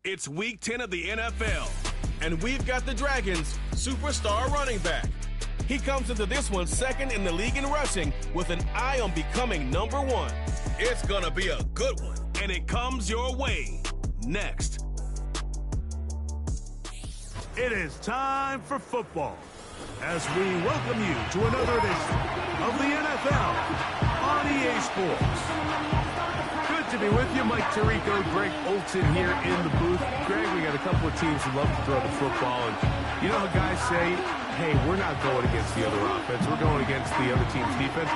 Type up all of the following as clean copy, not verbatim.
It's Week 10 of the NFL, and we've got the Dragons' superstar running back. He comes into this one second in the league in rushing with an eye on becoming number one. It's gonna be a good one, and it comes your way next. It is time for football as we welcome you to another edition of the NFL on EA Sports. Good to be with you. Mike Tirico, Greg Olson here in the booth. Greg, we got a couple of teams who love to throw the football, and you know how guys say, hey, we're not going against the other offense, we're going against the other team's defense.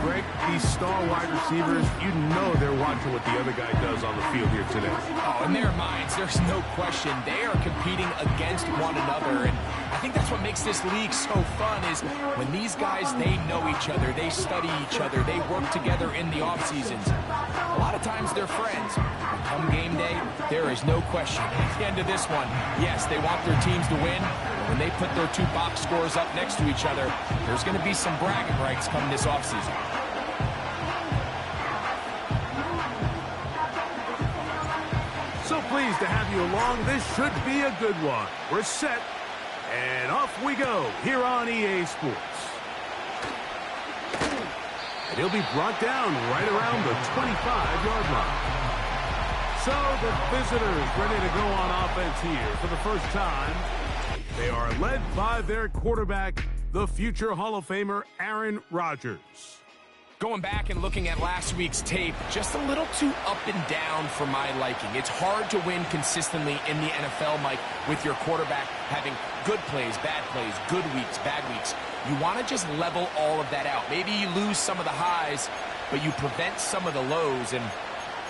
Greg, these star wide receivers, you know they're watching what the other guy does on the field here today. Oh, in their minds, there's no question. They are competing against one another, and I think that's what makes this league so fun is when these guys, they know each other, they study each other, they work together in the off seasons. A lot of times they're friends. But come game day, there is no question. At the end of this one, yes, they want their teams to win. When they put their two box scores up next to each other, there's going to be some bragging rights come this offseason. So pleased to have you along. This should be a good one. We're set, and off we go here on EA Sports. And he'll be brought down right around the 25-yard line. So the visitors ready to go on offense here for the first time. They are led by their quarterback, the future Hall of Famer, Aaron Rodgers. Going back and looking at last week's tape, just a little too up and down for my liking. It's hard to win consistently in the NFL, Mike, with your quarterback having good plays, good weeks, bad weeks. You want to just level all of that out. Maybe you lose some of the highs, but you prevent some of the lows. And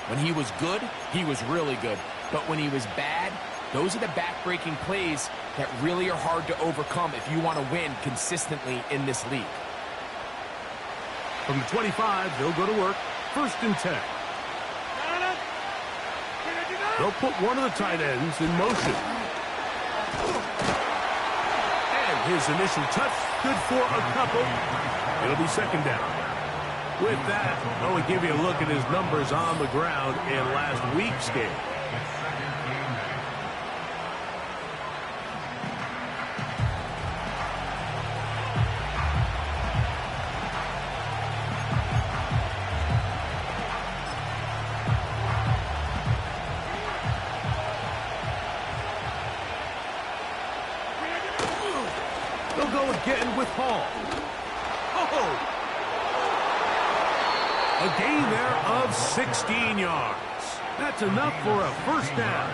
when he was good, he was really good. But when he was bad, those are the back-breaking plays that really are hard to overcome if you want to win consistently in this league. From the 25, they'll go to work. 1st and 10. They'll put one of the tight ends in motion. And his initial touch, good for a couple. It'll be 2nd down. With that, I'll only give you a look at his numbers on the ground in last week's game. They'll go again with Hall. Oh! A gain there of 16 yards. That's enough for a 1st down.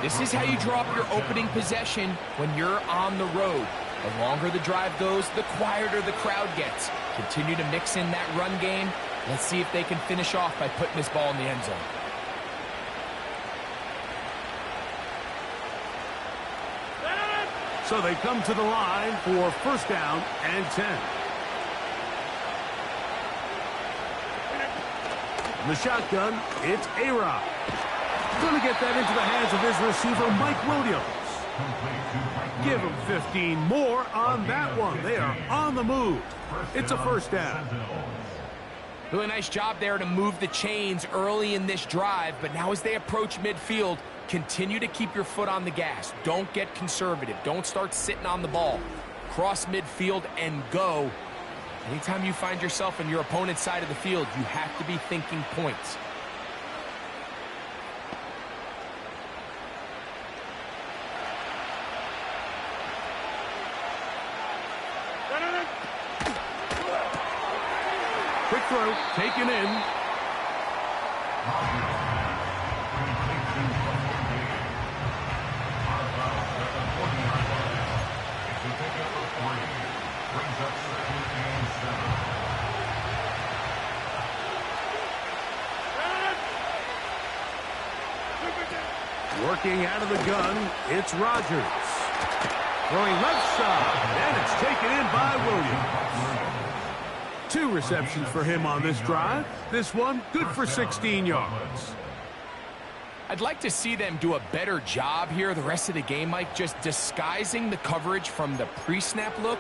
This is how you draw up your opening possession when you're on the road. The longer the drive goes, the quieter the crowd gets. Continue to mix in that run game. Let's see if they can finish off by putting this ball in the end zone. So they come to the line for 1st down and 10. In the shotgun, it's A-Rod. Going to get that into the hands of his receiver, Mike Williams. Give him 15 more on that one. They are on the move. It's a 1st down. Really nice job there to move the chains early in this drive, but now as they approach midfield, continue to keep your foot on the gas. Don't get conservative. Don't start sitting on the ball. Cross midfield and go. Anytime you find yourself on your opponent's side of the field, you have to be thinking points. Quick throw, taken in. Working out of the gun, it's Rodgers. Throwing left side, and it's taken in by Williams. 2 receptions for him on this drive. This one, good for 16 yards. I'd like to see them do a better job here the rest of the game, Mike, just disguising the coverage from the pre-snap look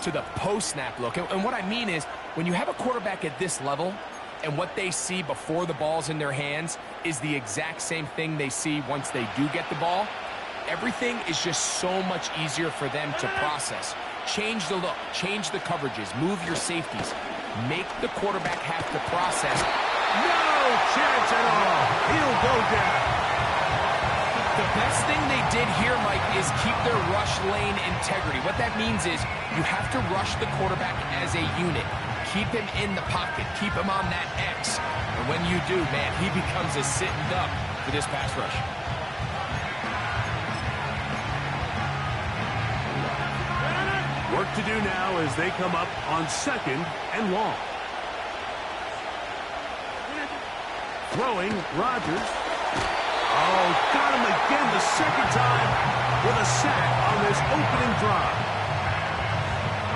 to the post-snap look. And what I mean is, when you have a quarterback at this level, and what they see before the ball's in their hands is the exact same thing they see once they do get the ball, everything is just so much easier for them to process. Change the look, change the coverages, move your safeties. Make the quarterback have to process. No chance at all. He'll go down. The best thing they did here, Mike, is keep their rush lane integrity. What that means is you have to rush the quarterback as a unit. Keep him in the pocket. Keep him on that X. And when you do, man, he becomes a sitting duck for this pass rush. Work to do now as they come up on 2nd and long. Throwing, Rodgers. Oh, got him again the second time with a sack on this opening drive.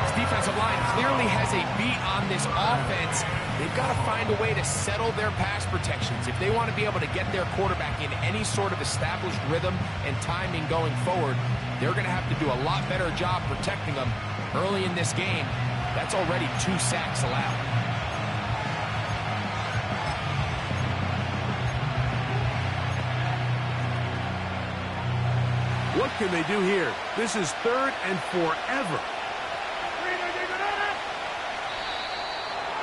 This defensive line clearly has a beat on this offense. They've got to find a way to settle their pass protections. If they want to be able to get their quarterback in any sort of established rhythm and timing going forward, they're going to have to do a lot better job protecting them early in this game. That's already 2 sacks allowed. What can they do here? This is 3rd and forever.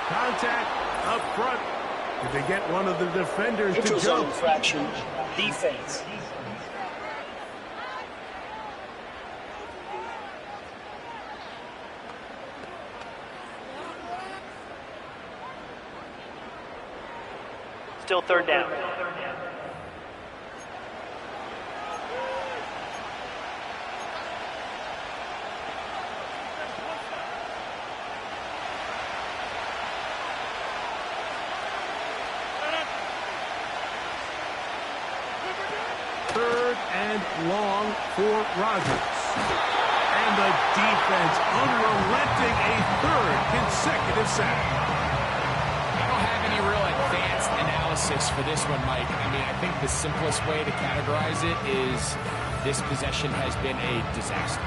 Contact up front. Did they get one of the defenders to jump? Zone infraction, defense. Still 3rd down. Long for Rodgers. And the defense unrelenting, a 3rd consecutive sack. I don't have any real advanced analysis for this one, Mike. I mean, I think the simplest way to categorize it is this possession has been a disaster.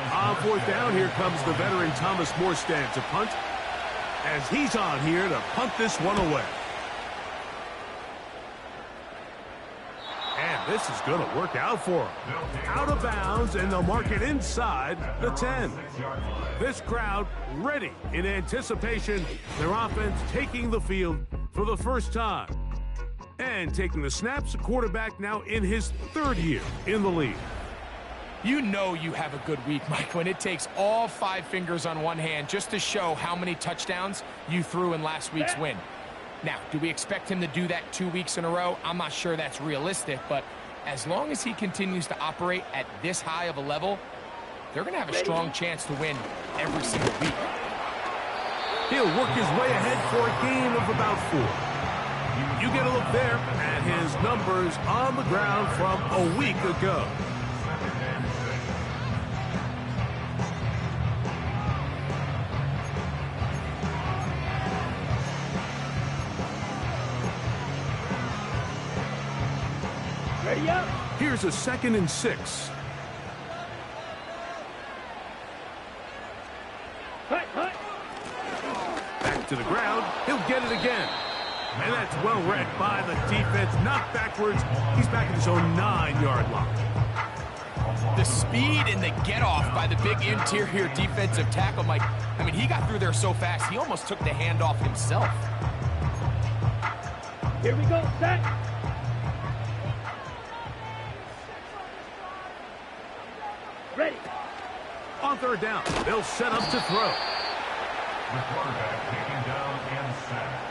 On 4th down, here comes the veteran Thomas Morstead to punt, as he's on here to punt this one away. And this is going to work out for him. Out of bounds, and they'll mark it inside the 10. This crowd ready in anticipation. Their offense taking the field for the first time. And taking the snaps, a quarterback now in his 3rd year in the league. You know you have a good week, Mike, when it takes all 5 fingers on one hand just to show how many touchdowns you threw in last week's win. Now, do we expect him to do that 2 weeks in a row? I'm not sure that's realistic, but as long as he continues to operate at this high of a level, they're going to have a strong chance to win every single week. He'll work his way ahead for a gain of about 4. You get a look there at his numbers on the ground from a week ago. Ready up. Here's a 2nd and 6. Back to the ground. He'll get it again. And that's well read by the defense. Knocked backwards. He's back at his own 9-yard line. The speed and the get-off by the big interior defensive tackle, Mike. I mean, he got through there so fast, he almost took the handoff himself. Here we go, set. Ready. On 3rd down, they'll set up to throw. The quarterback taken down and sacked.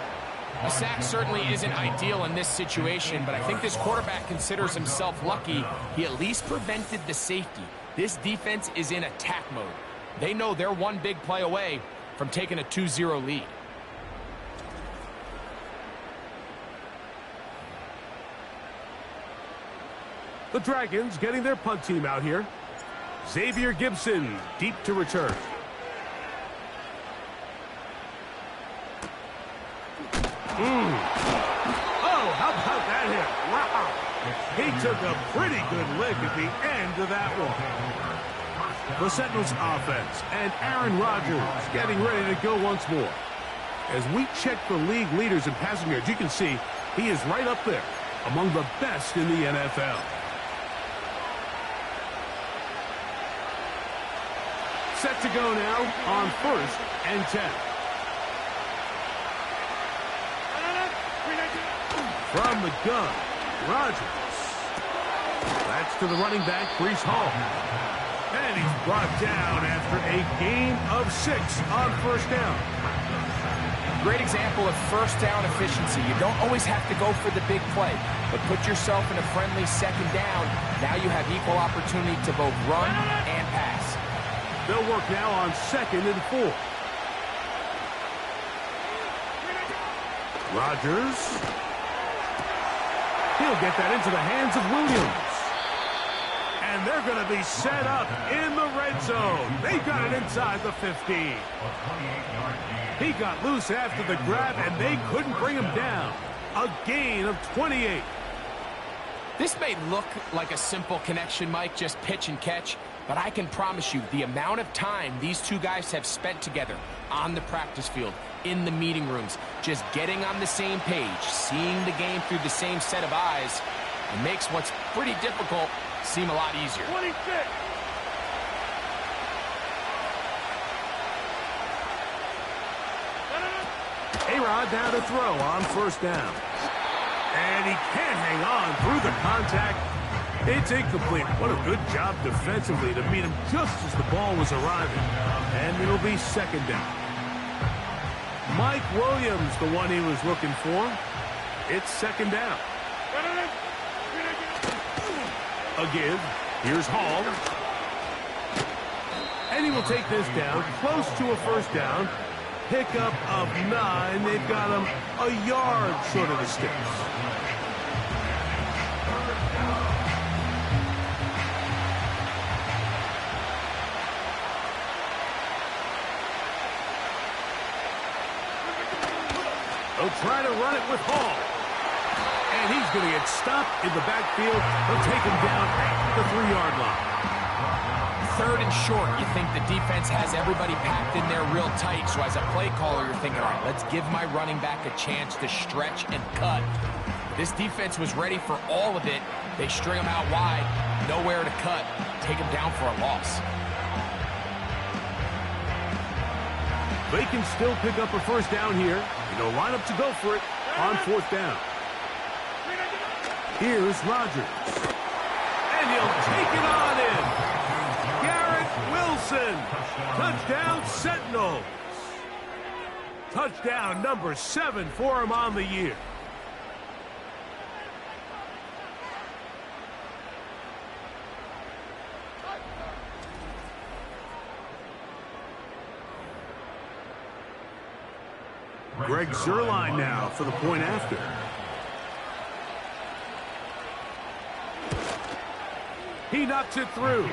A sack certainly isn't ideal in this situation, but I think this quarterback considers himself lucky. He at least prevented the safety. This defense is in attack mode. They know they're one big play away from taking a 2-0 lead. The Dragons getting their punt team out here. Xavier Gibson deep to return. Oh, how about that hit? Wow. He took a pretty good lick at the end of that one. The Sentinels offense and Aaron Rodgers getting ready to go once more. As we check the league leaders in passing yards, you can see he is right up there among the best in the NFL. Set to go now on 1st and 10. From the gun, Rodgers. That's to the running back, Breece Hall. And he's brought down after a gain of 6 on 1st down. Great example of first down efficiency. You don't always have to go for the big play, but put yourself in a friendly 2nd down. Now you have equal opportunity to both run and pass. They'll work now on 2nd and 4. Rodgers. He'll get that into the hands of Williams. And they're going to be set up in the red zone. They got it inside the 15. He got loose after the grab, and they couldn't bring him down. A gain of 28. This may look like a simple connection, Mike, just pitch and catch, but I can promise you the amount of time these two guys have spent together on the practice field, in the meeting rooms, just getting on the same page, seeing the game through the same set of eyes, it makes what's pretty difficult seem a lot easier. 26. A-Rod now to throw on 1st down. And he can't hang on through the contact. It's incomplete. What a good job defensively to meet him just as the ball was arriving. And it'll be 2nd down. Mike Williams, the one he was looking for. It's 2nd down. A give. Here's Hall. And he will take this down close to a 1st down. Pickup of 9. They've got him a yard short of the sticks. They'll try to run it with Hall. And he's going to get stopped in the backfield. They'll take him down at the 3-yard line. 3rd and short, you think the defense has everybody packed in there real tight. So as a play caller, you're thinking, all right, let's give my running back a chance to stretch and cut. This defense was ready for all of it. They string him out wide, nowhere to cut, take him down for a loss. They can still pick up a 1st down here. They'll line up to go for it on 4th down. Here's Rodgers. And he'll take it on in. Wilson. Touchdown, Sentinels. Touchdown number 7 for him on the year. Greg Zuerlein now for the point after. He knocks it through.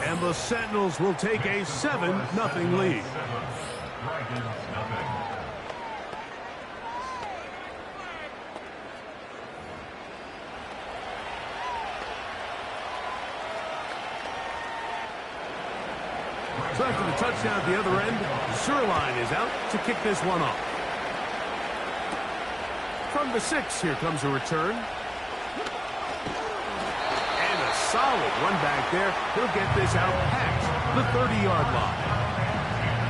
And the Sentinels will take a 7-0 lead. So after the touchdown at the other end, Zuerlein is out to kick this one off. From the 6, here comes a return. Solid run back there. He'll get this out past the 30-yard line.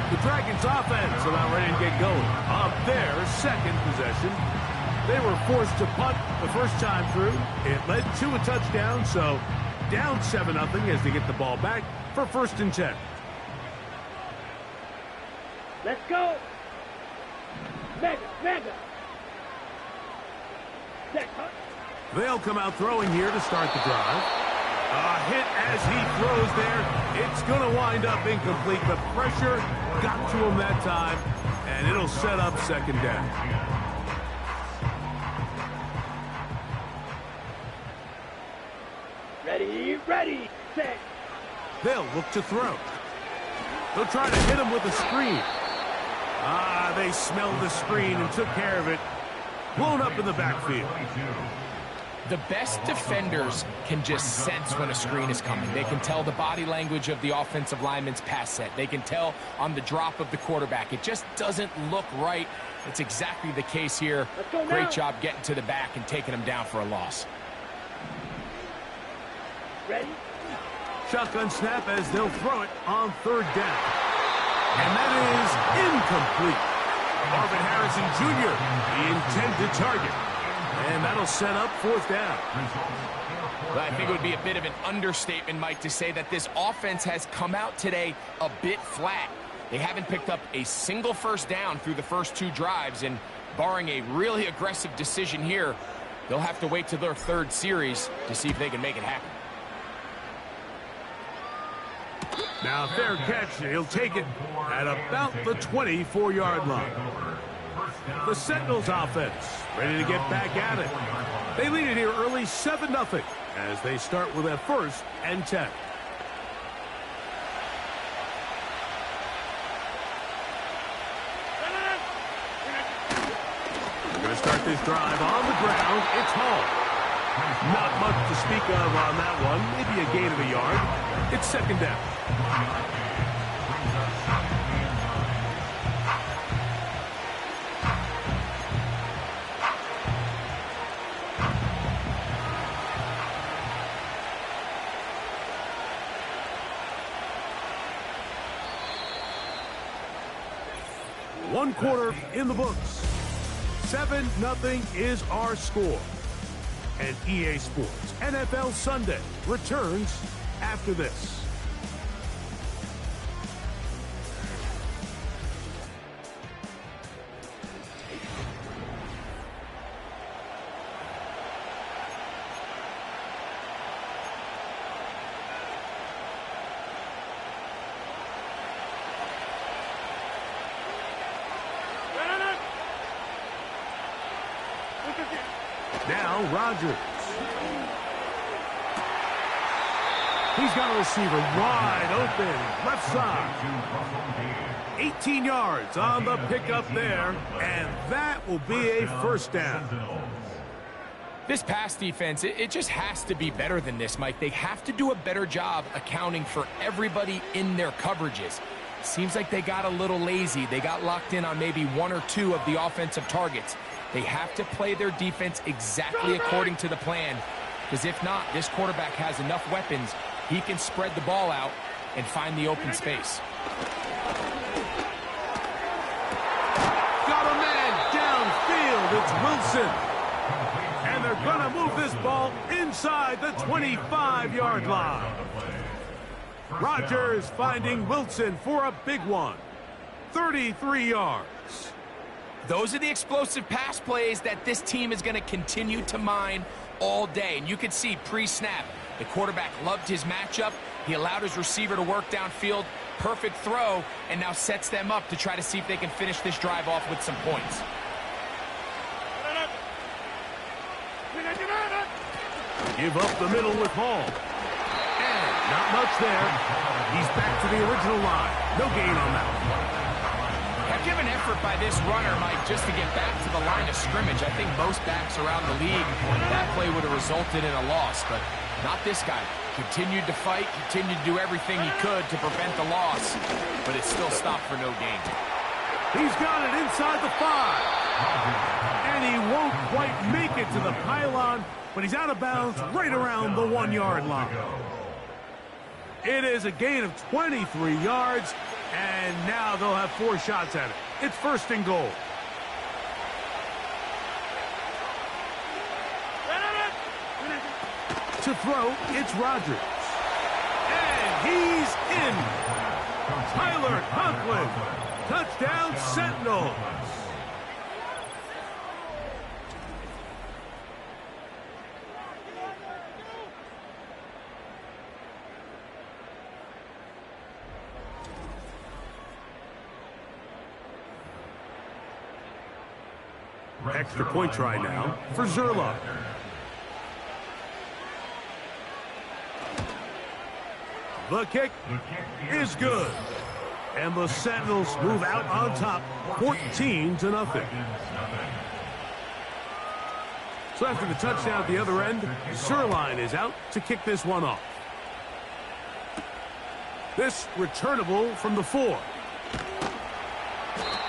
The Dragons offense about ready to get going on their 2nd possession. They were forced to punt the first time through. It led to a touchdown, so down 7-0 as they get the ball back for 1st and 10. Let's go. Mega. They'll come out throwing here to start the drive. A hit as he throws there. It's going to wind up incomplete. The pressure got to him that time, and it'll set up 2nd down. Ready, set. They'll look to throw. They'll try to hit him with a screen. They smelled the screen and took care of it blown up in the backfield. The best defenders can just sense when a screen is coming. They can tell the body language of the offensive lineman's pass set. They can tell on the drop of the quarterback. It just doesn't look right. It's exactly the case here. Great job getting to the back and taking him down for a loss. Ready? Shotgun snap as they'll throw it on third down. And that is incomplete. Marvin Harrison Jr., the intended target. And that'll set up fourth down. Well, I think it would be a bit of an understatement, Mike, to say that this offense has come out today a bit flat. They haven't picked up a single first down through the first two drives, and barring a really aggressive decision here, they'll have to wait till their third series to see if they can make it happen. Now, fair catch. He'll take it at about the 24-yard line. The Sentinels offense ready to get back at it. They lead it here early 7-0 as they start with a 1st and 10. We're going to start this drive on the ground. It's Hall. Not much to speak of on that one. Maybe a gain of a yard. It's second down. One quarter in the books. 7-0 is our score. And EA Sports NFL Sunday returns after this. Now Rodgers. He's got a receiver wide open, left side. 18 yards on the pickup there, and that will be a first down. This pass defense, it just has to be better than this, Mike. They have to do a better job accounting for everybody in their coverages. Seems like they got a little lazy. They got locked in on maybe one or two of the offensive targets. They have to play their defense exactly according to the plan, because if not, this quarterback has enough weapons. He can spread the ball out and find the open space. Got a man downfield. It's Wilson. And they're going to move this ball inside the 25-yard line. Rodgers finding Wilson for a big one. 33 yards. Those are the explosive pass plays that this team is going to continue to mine all day. And you can see pre-snap, the quarterback loved his matchup. He allowed his receiver to work downfield. Perfect throw, and now sets them up to try to see if they can finish this drive off with some points. Give up the middle with Hall. And not much there. He's back to the original line. No gain on that one. I've given effort by this runner, Mike, just to get back to the line of scrimmage. I think most backs around the league, that play would have resulted in a loss, but not this guy. Continued to fight, continued to do everything he could to prevent the loss, but it still stopped for no gain. He's got it inside the 5. And he won't quite make it to the pylon, but he's out of bounds right around the 1-yard line. It is a gain of 23 yards, and now they'll have 4 shots at it. It's first and goal. To throw, it's Rodgers. And he's in. Tyler Conklin. Touchdown, Sentinels. Extra point try now for Zerla. The kick is good. And the Sentinels move out on top 14-0. So after the touchdown at the other end, Sirline is out to kick this one off. This returnable from the 4.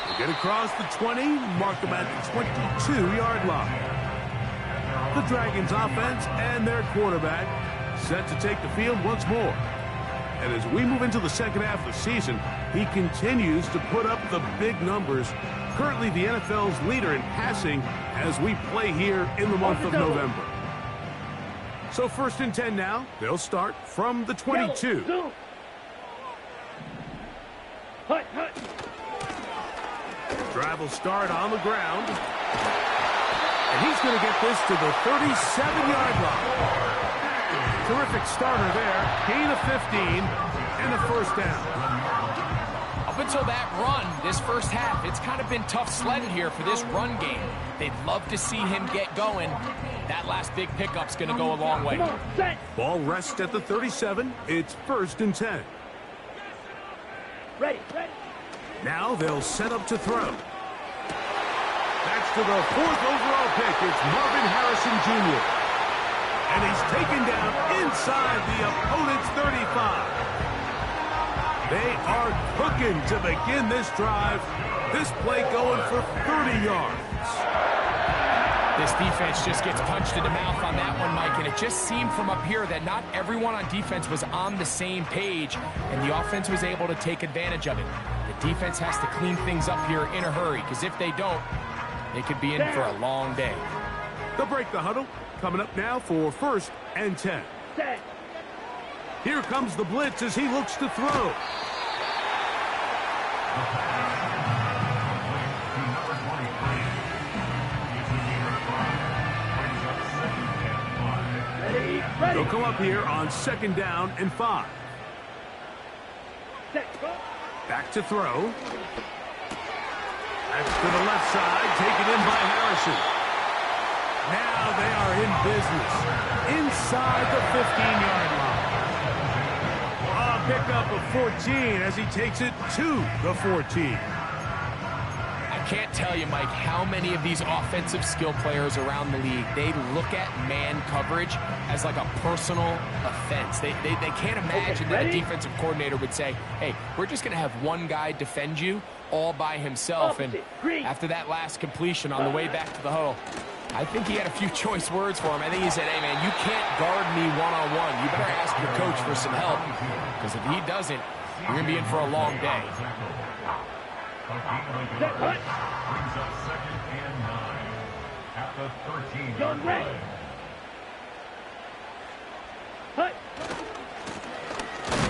They get across the 20, mark them at the 22-yard line. The Dragons offense and their quarterback set to take the field once more. And as we move into the second half of the season, he continues to put up the big numbers. Currently the NFL's leader in passing as we play here in the month of November. So 1st and 10 now. They'll start from the 22. Drive will start on the ground. And he's going to get this to the 37-yard line. Terrific starter there. Gain of 15 and a first down. Up until that run, this first half, it's kind of been tough sledding here for this run game. They'd love to see him get going. That last big pickup's going to go a long way. Ball rests at the 37. It's 1st and 10. Ready. Now they'll set up to throw. That's to the 4th overall pick. It's Marvin Harrison Jr. And he's taken down inside the opponent's 35. They are cooking to begin this drive. This play going for 30 yards. This defense just gets punched in the mouth on that one, Mike, and it just seemed from up here that not everyone on defense was on the same page, and the offense was able to take advantage of it. The defense has to clean things up here in a hurry, because if they don't, they could be in for a long day. They'll break the huddle. Coming up now for 1st and 10. Here comes the blitz as he looks to throw. They'll come up here on 2nd down and 5. Back to throw. That's to the left side, taken in by Harrison. Now they are in business inside the 15-yard line. A pickup of 14 as he takes it to the 14. I can't tell you, Mike, how many of these offensive skill players around the league, they look at man coverage as like a personal offense. They can't imagine that a defensive coordinator would say, hey, we're just going to have one guy defend you all by himself. And after that last completion on the way back to the huddle, I think he had a few choice words for him. I think he said, hey, man, you can't guard me one-on-one. You better ask your coach for some help, because if he doesn't, you're going to be in for a long day. Brings up 2nd and 9 at the 13-yard line.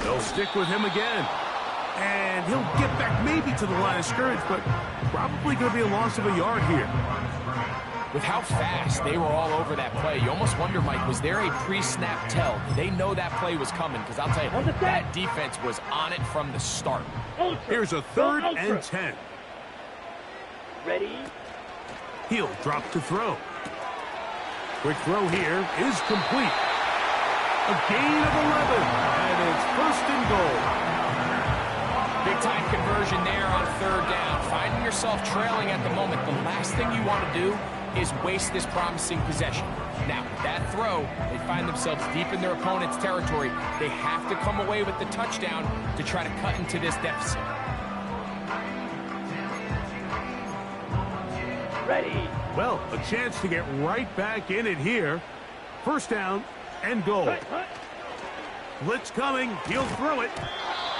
They'll stick with him again. And he'll get back maybe to the line of scrimmage, but probably going to be a loss of a yard here. With how fast they were all over that play, you almost wonder, Mike, was there a pre-snap tell? Did they know that play was coming? Because I'll tell you, that defense was on it from the start. Here's a 3rd and 10. Ready? He'll drop to throw. Quick throw here is complete. A gain of 11, and it's 1st and goal. Big-time conversion there on 3rd down. Finding yourself trailing at the moment, the last thing you want to do is waste this promising possession. Now, with that throw, they find themselves deep in their opponent's territory. They have to come away with the touchdown to try to cut into this deficit. Ready. Well, a chance to get right back in it here. 1st down and goal. Blitz coming. He'll throw it.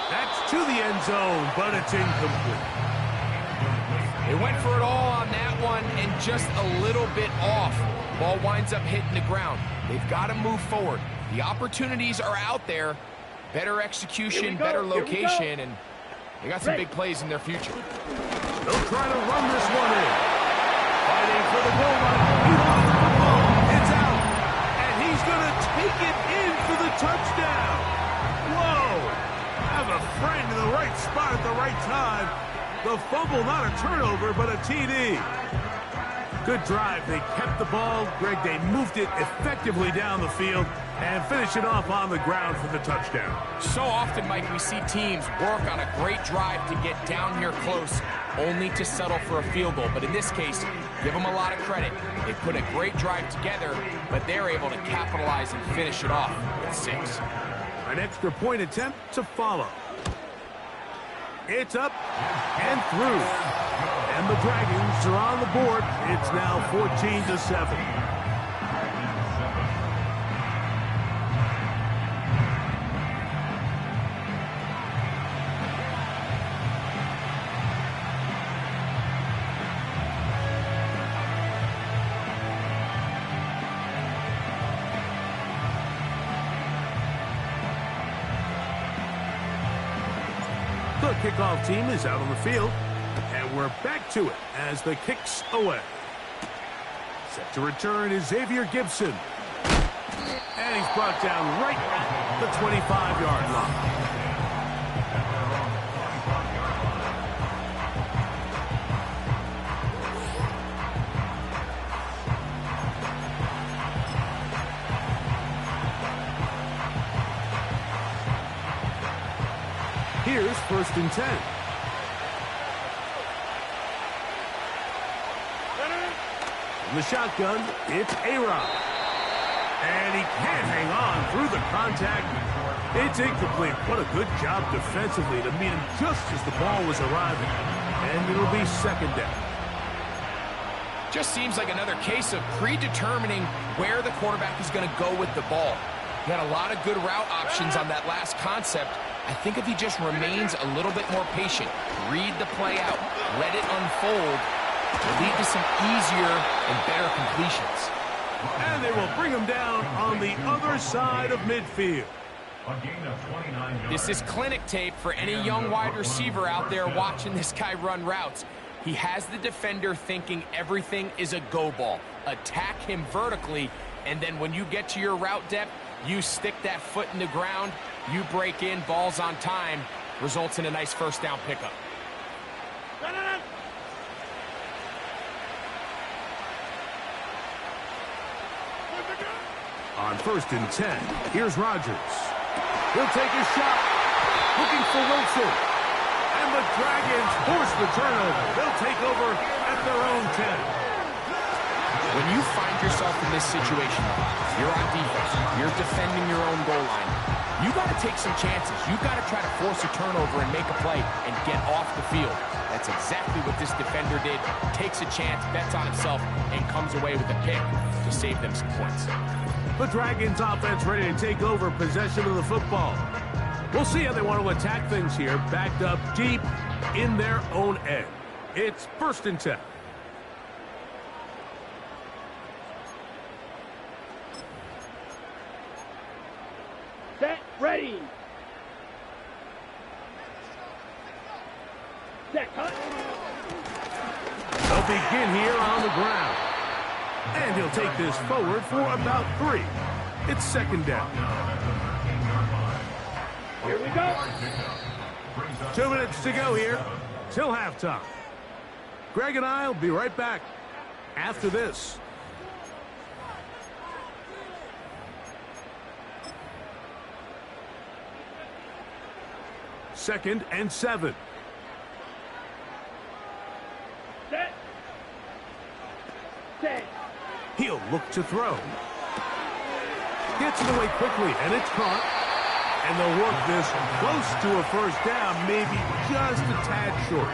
That's to the end zone, but it's incomplete. They went for it all on that one and just a little bit off. Ball winds up hitting the ground. They've got to move forward. The opportunities are out there. Better execution, better location, and they got some big plays in their future. They'll try to run this one in. Fighting for the goal line. He lost the football. It's out. And he's going to take it in for the touchdown. Whoa. Have a friend in the right spot at the right time. The fumble, not a turnover, but a TD. Good drive. They kept the ball. Greg, they moved it effectively down the field and finish it off on the ground for the touchdown. So often, Mike, we see teams work on a great drive to get down here close, only to settle for a field goal. But in this case, give them a lot of credit. They put a great drive together, but they're able to capitalize and finish it off with 6. An extra point attempt to follow. It's up and through. And the Dragons are on the board. It's now 14-7. The kickoff team is out on the field, and we're back to it as the kick's away. Set to return is Xavier Gibson. And he's brought down right at the 25-yard line. Here's 1st and 10. In the shotgun, it's A-Rod. And he can't hang on through the contact. It's incomplete. What a good job defensively to meet him just as the ball was arriving. And it'll be 2nd down. Just seems like another case of predetermining where the quarterback is going to go with the ball. He had a lot of good route options on that last concept. I think if he just remains a little bit more patient, read the play out, let it unfold, will lead to some easier and better completions. And they will bring him down on the other side of midfield. A gain of 29 yards. This is clinic tape for any young wide receiver out there watching this guy run routes. He has the defender thinking everything is a go ball. Attack him vertically, and then when you get to your route depth, you stick that foot in the ground, you break in, balls on time, results in a nice 1st down pickup. On 1st and 10, here's Rodgers. He'll take a shot, looking for Wilson. And the Dragons force the turnover. They'll take over at their own 10. When you find yourself in this situation, you're on defense, you're defending your own goal line, you got to take some chances. You got to try to force a turnover and make a play and get off the field. That's exactly what this defender did. Takes a chance, bets on himself, and comes away with a pick to save them some points. The Dragons offense ready to take over possession of the football. We'll see how they want to attack things here, backed up deep in their own end. It's 1st and 10. Set, ready. Set, cut. They'll begin here on the ground. And he'll take this forward for about 3. It's 2nd down. Here we go. 2 minutes to go here till halftime. Greg and I will be right back after this. Second and 7. Set. Set. He'll look to throw. Gets it away quickly, and it's caught. And they'll work this close to a 1st down, maybe just a tad short.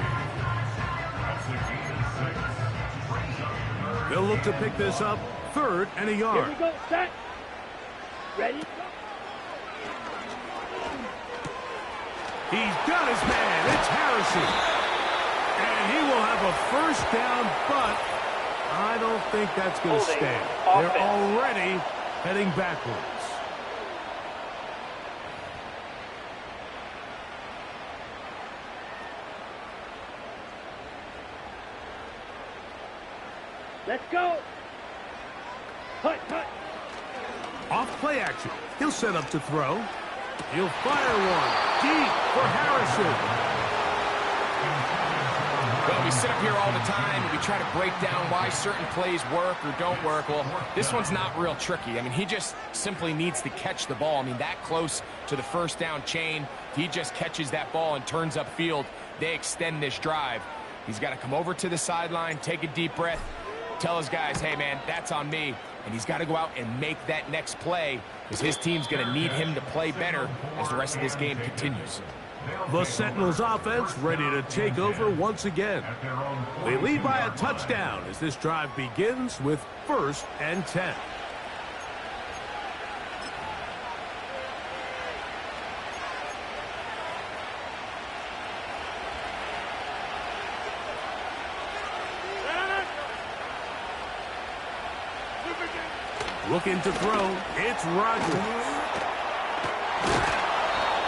They'll look to pick this up 3rd and a yard. Here we go. Set. Ready. He's got his man. It's Harrison. And he will have a 1st down, but I don't think that's going to stand. They're already heading backwards. Let's go. Cut, cut. Off play action. He'll set up to throw. He'll fire one deep for Harrison. Well, we sit up here all the time and we try to break down why certain plays work or don't work. Well, this one's not real tricky. I mean, he just simply needs to catch the ball. I mean, that close to the 1st down chain, he just catches that ball and turns upfield. They extend this drive. He's got to come over to the sideline, take a deep breath, tell his guys, hey, man, that's on me. And he's got to go out and make that next play because his team's going to need him to play better as the rest of this game continues. The Sentinels offense ready to take over once again. They lead by a touchdown as this drive begins with 1st and 10. Looking to throw, it's Rodgers.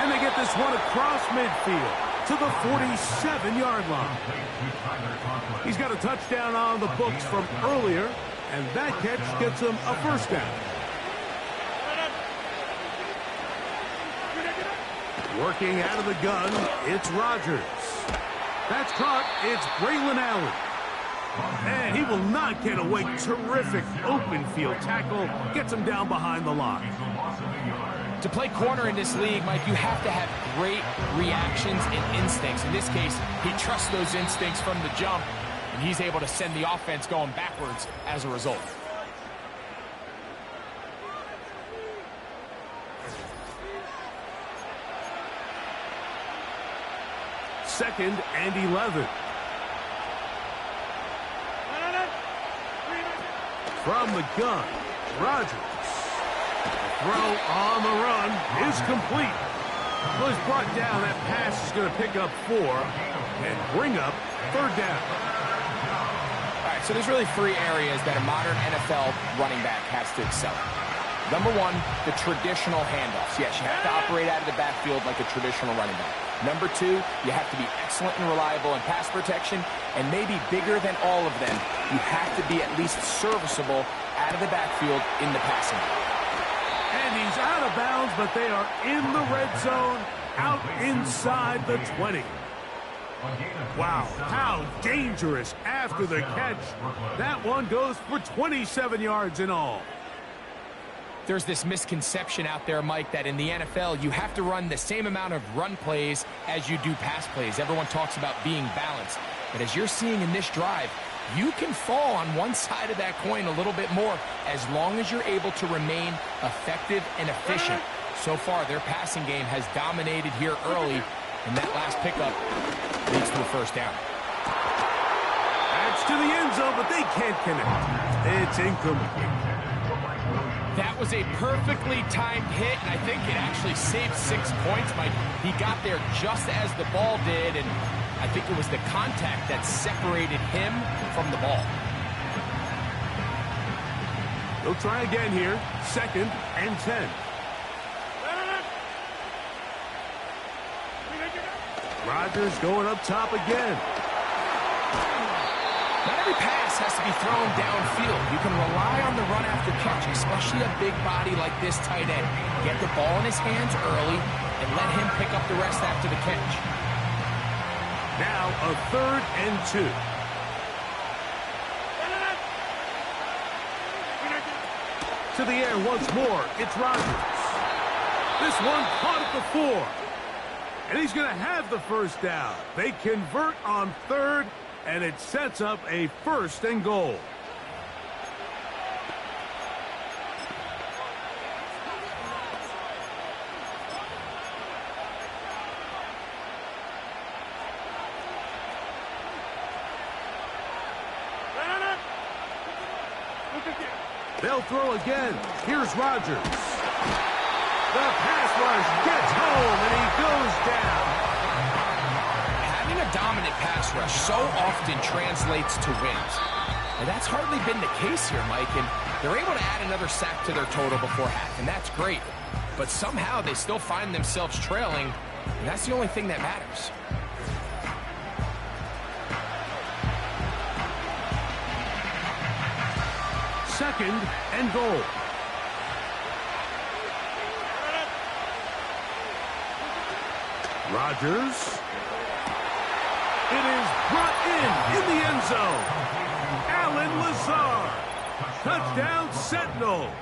And they get this one across midfield to the 47-yard line. He's got a touchdown on the books from earlier, and that catch gets him a 1st down. Working out of the gun, it's Rodgers. That's caught, it's Braylon Allen. And he will not get away. Terrific open field tackle. Gets him down behind the line. To play corner in this league, Mike, you have to have great reactions and instincts. In this case, he trusts those instincts from the jump, and he's able to send the offense going backwards as a result. Second and 11. From the gun, Rodgers. Throw on the run is complete. Well, he's brought down. That pass is going to pick up 4 and bring up 3rd down. All right, so there's really 3 areas that a modern NFL running back has to excel in. Number 1, the traditional handoffs. Yes, you have to operate out of the backfield like a traditional running back. Number 2, you have to be excellent and reliable in pass protection, and maybe bigger than all of them, you have to be at least serviceable out of the backfield in the passing game. And he's out of bounds, but they are in the red zone, out inside the 20. Wow, how dangerous after the catch. That one goes for 27 yards in all. There's this misconception out there, Mike, that in the NFL, you have to run the same amount of run plays as you do pass plays. Everyone talks about being balanced. But as you're seeing in this drive, you can fall on one side of that coin a little bit more as long as you're able to remain effective and efficient. So far, their passing game has dominated here early, and that last pickup leads to a 1st down. That's to the end zone, but they can't connect. It's incomplete. That was a perfectly timed hit, and I think it actually saved 6 points, Mike. He got there just as the ball did, and I think it was the contact that separated him from the ball. They'll try again here. 2nd and 10. Rodgers going up top again. Not every pass has to be thrown downfield. You can rely on the run after catch, especially a big body like this tight end. Get the ball in his hands early and let him pick up the rest after the catch. Now a 3rd and 2. To the air once more. It's Rodgers. This one caught at the 4. And he's going to have the 1st down. They convert on 3rd, and it sets up a 1st and goal. They'll throw again. Here's Rodgers. The pass rush gets home, and he goes down. Having a dominant pass rush so often translates to wins. And that's hardly been the case here, Mike, and they're able to add another sack to their total before half, and that's great. But somehow they still find themselves trailing, and that's the only thing that matters. Second and goal. Rodgers. It is brought in the end zone. Allen Lazard. Touchdown, Sentinels.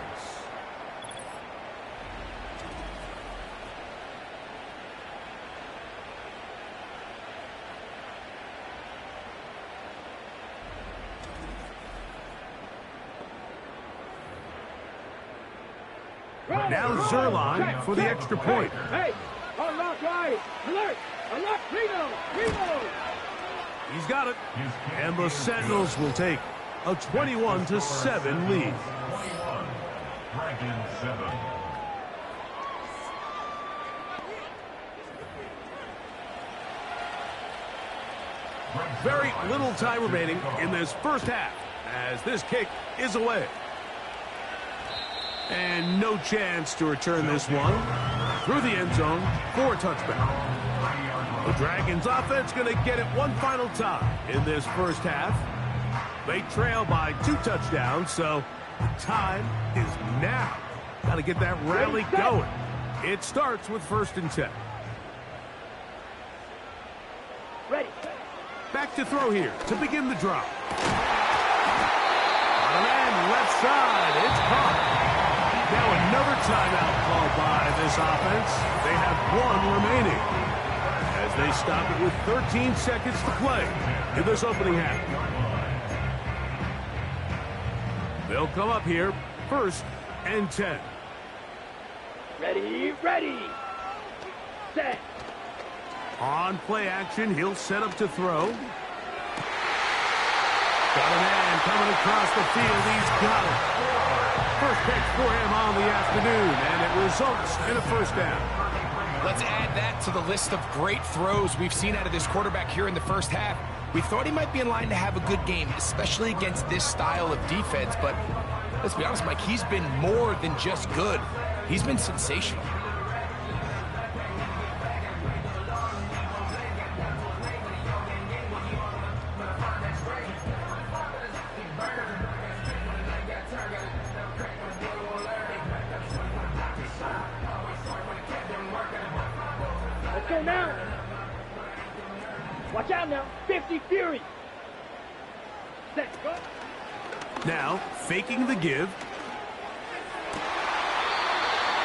Now Zerline for the extra point. Hey, unlock right. Alert, unlock Reno, Reno. He's got it. And the Sentinels will take a 21-7 lead. Dragon 7. Very little time remaining in this first half as this kick is away. And no chance to return this one through the end zone for a touchback. The Dragons offense going to get it one final time in this first half. They trail by 2 touchdowns, so the time is now. Got to get that rally going. It starts with 1st and 10. Ready. Back to throw here to begin the drive. On end, left side, it's caught. Now another timeout called by this offense. They have 1 remaining as they stop it with 13 seconds to play in this opening half. They'll come up here, 1st and 10. Ready, ready. Set. On play action, he'll set up to throw. Got a man coming across the field. He's got it. First catch for him on the afternoon, and it results in a 1st down. Let's add that to the list of great throws we've seen out of this quarterback here in the first half. We thought he might be in line to have a good game, especially against this style of defense, but let's be honest, Mike, he's been more than just good. He's been sensational. Let's go now. Watch out now. 50 Fury. Set. Go. Now, faking the give.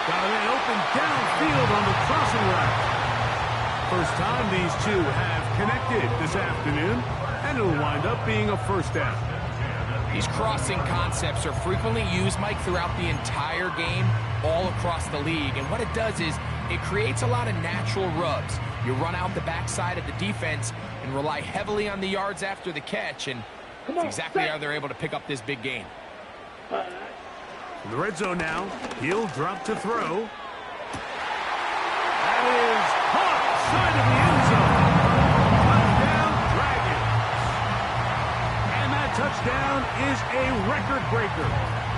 Got an open downfield on the crossing route. First time these two have connected this afternoon, and it'll wind up being a 1st down. These crossing concepts are frequently used, Mike, throughout the entire game, all across the league. And what it does is it creates a lot of natural rubs. You run out the backside of the defense and rely heavily on the yards after the catch, and that's exactly how they're able to pick up this big gain. In the red zone now, he'll drop to throw. That is caught side of the end zone. Touchdown, Dragons. And that touchdown is a record breaker.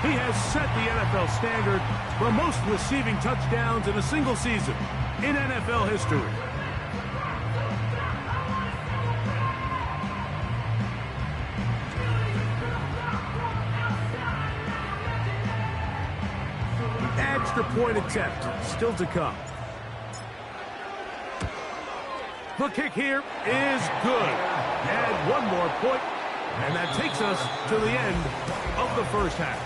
He has set the NFL standard for most receiving touchdowns in a single season in NFL history. Extra point attempt still to come. The kick here is good. And 1 more point, and that takes us to the end of the first half.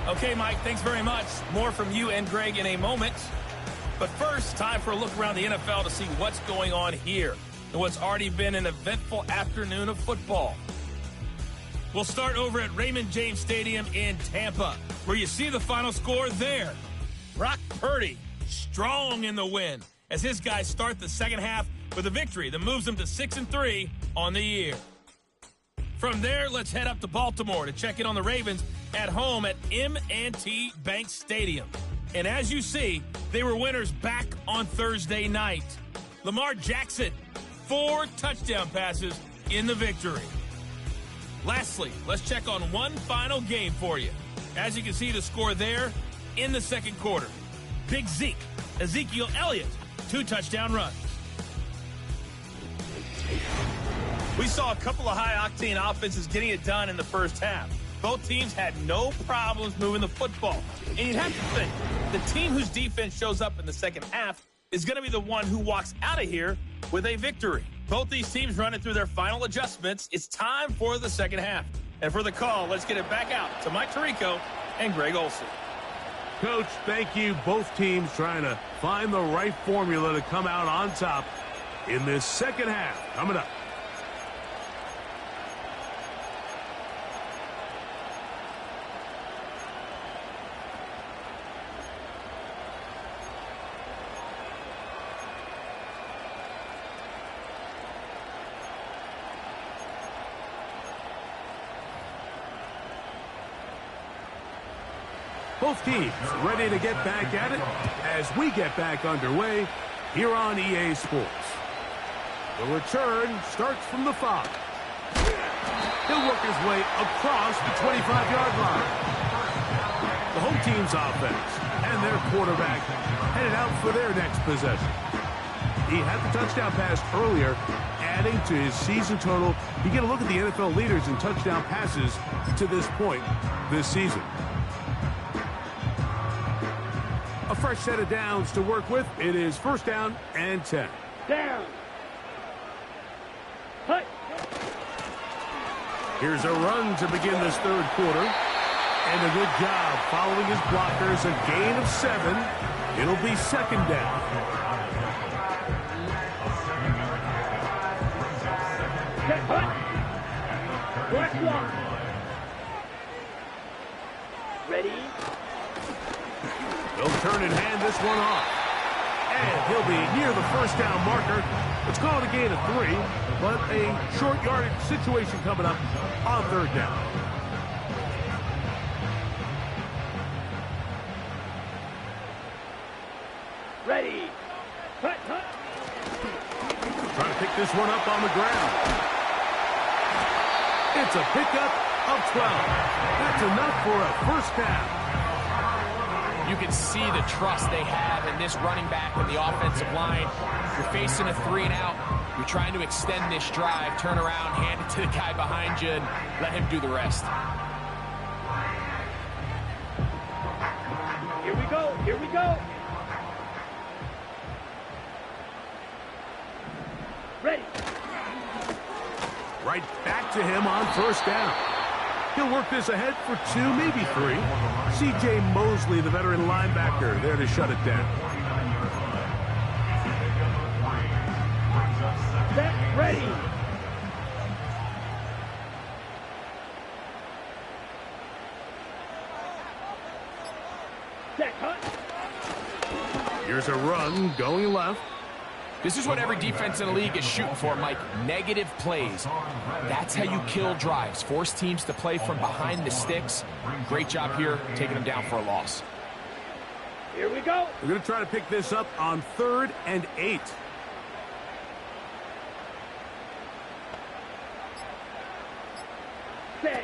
Okay, Mike, thanks very much. More from you and Greg in a moment. But first, time for a look around the NFL to see what's going on here in what's already been an eventful afternoon of football. We'll start over at Raymond James Stadium in Tampa, where you see the final score there. Brock Purdy strong in the win as his guys start the second half with a victory that moves them to 6-3 on the year. From there, let's head up to Baltimore to check in on the Ravens at home at M&T Bank Stadium. And as you see, they were winners back on Thursday night. Lamar Jackson, 4 touchdown passes in the victory. Lastly, let's check on one final game for you. As you can see the score there in the second quarter. Big Zeke, Ezekiel Elliott, 2 touchdown runs. We saw a couple of high-octane offenses getting it done in the first half. Both teams had no problems moving the football. And you'd have to think, the team whose defense shows up in the second half is going to be the one who walks out of here with a victory. Both these teams running through their final adjustments. It's time for the second half. And for the call, let's get it back out to Mike Tirico and Greg Olsen. Coach, thank you. Both teams trying to find the right formula to come out on top in this second half. Coming up. Both teams ready to get back at it as we get back underway here on EA Sports. The return starts from the 5. He'll work his way across the 25-yard line. The home team's offense and their quarterback headed out for their next possession. He had the touchdown pass earlier, adding to his season total. You get a look at the NFL leaders in touchdown passes to this point this season. A fresh set of downs to work with. It is 1st down and 10. Down. Hut. Here's a run to begin this 3rd quarter. And a good job following his blockers. A gain of 7. It'll be 2nd down. Check hut. Black block. Ready. They'll turn and hand this one off. And he'll be near the 1st down marker. Let's call it a gain of 3, but a short yardage situation coming up on 3rd down. Ready. Hut, hut. Trying to pick this one up on the ground. It's a pickup of 12. That's enough for a 1st down. You can see the trust they have in this running back and the offensive line. You're facing a 3 and out. You're trying to extend this drive, turn around, hand it to the guy behind you, and let him do the rest. Here we go. Here we go. Ready. Right back to him on 1st down. He'll work this ahead for 2, maybe 3. C.J. Mosley, the veteran linebacker, there to shut it down. Set. Ready. Check hut. Here's a run going left. This is what every defense in the league is shooting for, Mike. Negative plays. That's how you kill drives. Force teams to play from behind the sticks. Great job here, taking them down for a loss. Here we go. We're going to try to pick this up on 3rd and 8. Set.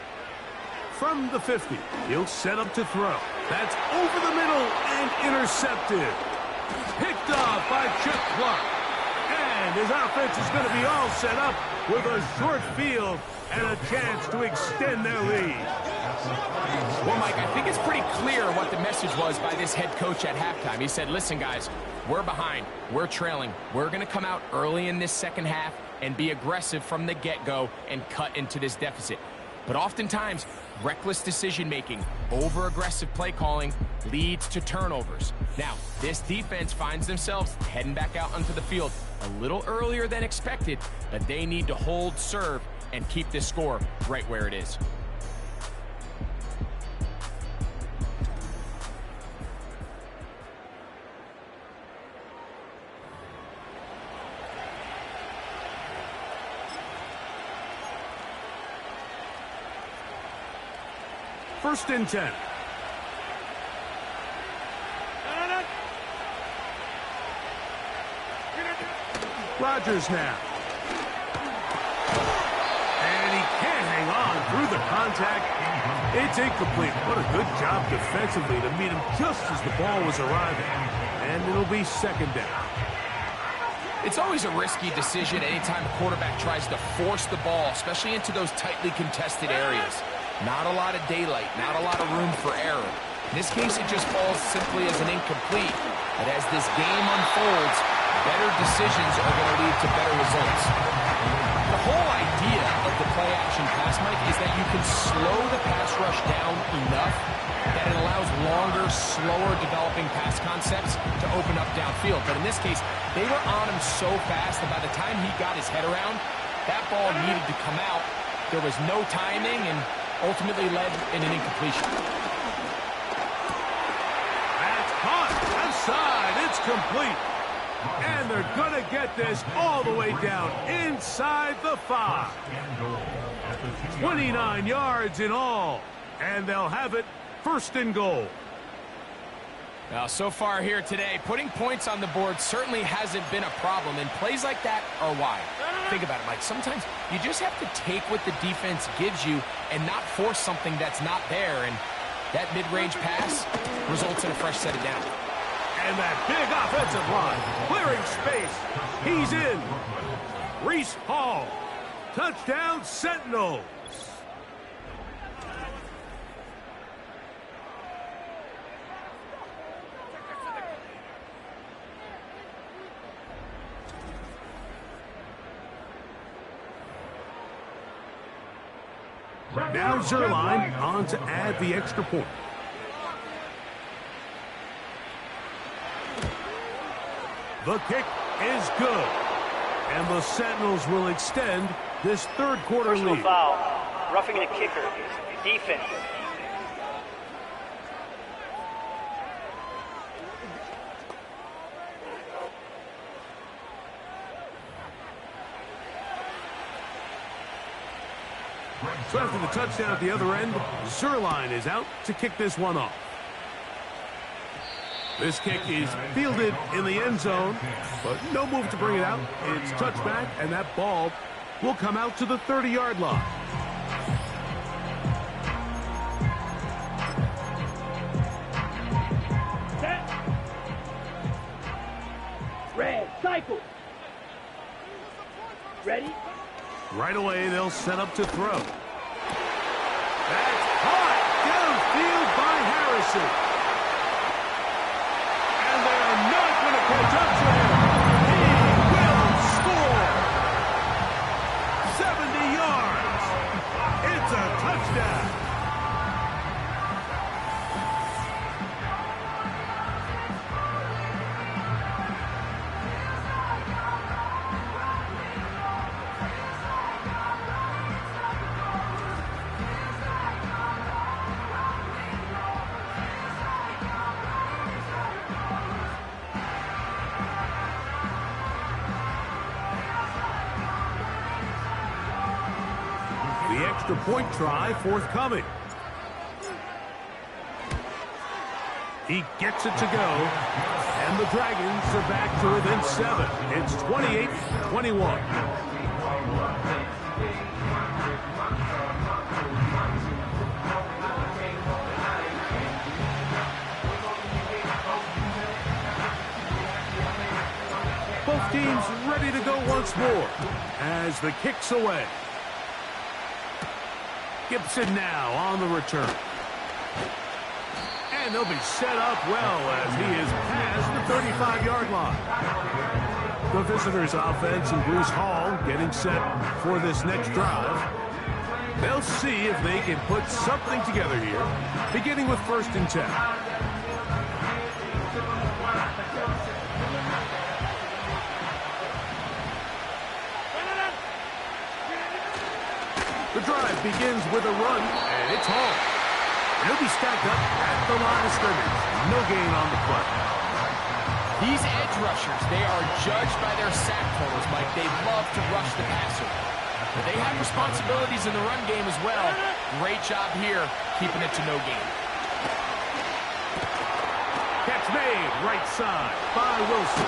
From the 50, he'll set up to throw. That's over the middle and intercepted. Picked off by Chuck Clark. And his offense is going to be all set up with a short field and a chance to extend their lead. Well, Mike, I think it's pretty clear what the message was by this head coach at halftime. He said, listen, guys, we're behind. We're trailing. We're going to come out early in this 2nd half and be aggressive from the get-go and cut into this deficit. But oftentimes, reckless decision-making, over-aggressive play calling leads to turnovers. Now, this defense finds themselves heading back out onto the field a little earlier than expected, but they need to hold serve and keep this score right where it is. First and 10. Rodgers now. And he can't hang on through the contact. It's incomplete. What a good job defensively to meet him just as the ball was arriving. And it'll be 2nd down. It's always a risky decision anytime a quarterback tries to force the ball, especially into those tightly contested areas. Not a lot of daylight, not a lot of room for error. In this case, it just falls simply as an incomplete. But as this game unfolds, better decisions are going to lead to better results. The whole idea of the play-action pass, Mike, is that you can slow the pass rush down enough that it allows longer, slower developing pass concepts to open up downfield. But in this case, they were on him so fast that by the time he got his head around, that ball needed to come out. There was no timing and ultimately led in an incompletion. That's caught. Outside. It's complete. And they're going to get this all the way down inside the 5. 29 yards in all. And they'll have it 1st and goal. Now, so far here today, putting points on the board certainly hasn't been a problem, and plays like that are why. Think about it, Mike. Sometimes you just have to take what the defense gives you and not force something that's not there, and that mid-range pass results in a fresh set of downs. And that big offensive line, clearing space. He's in. Reese Hall. Touchdown, Sentinels. Now Zerline on to add the extra point. The kick is good. And the Sentinels will extend this third quarter Personal lead. foul. Roughing the kicker. Defense. So after the touchdown at the other end, Zerline is out to kick this one off. This kick is fielded in the end zone, but no move to bring it out. It's touchback, and that ball will come out to the 30-yard line. Set. Red, cycle. Ready? Right away, they'll set up to throw. That's hot downfield by Harrison. And they are not going to catch up to him. He will score. 70 yards. It's a touchdown. The extra point try forthcoming. He gets it to go. And the Dragons are back to within 7. It's 28-21. Both teams ready to go once more as the kick's away. Gibson now on the return. And they'll be set up well as he is past the 35-yard line. The visitors' offense and Bruce Hall getting set for this next drive. They'll see if they can put something together here, beginning with 1st and 10. The drive begins with a run, and it's Hall. He'll be stacked up at the line of scrimmage. No gain on the play. These edge rushers, they are judged by their sack totals, Mike. They love to rush the passer. But they have responsibilities in the run game as well. Great job here, keeping it to no gain. Catch made, right side by Wilson.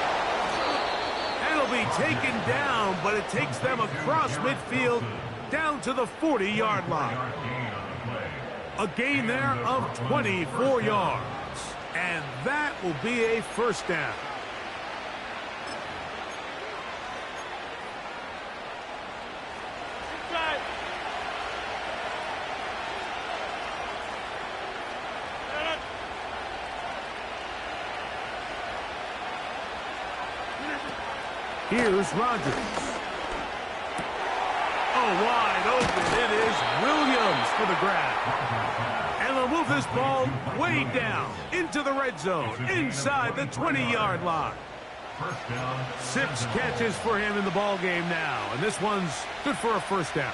And it'll be taken down, but it takes them across midfield down to the 40-yard line. A gain there of 24 yards. And that will be a first down. Here's Rodgers. Oh, wide open. It is Williams for the grab. And they'll move this ball way down into the red zone, inside the 20-yard line. 6 catches for him in the ball game now, and this one's good for a first down.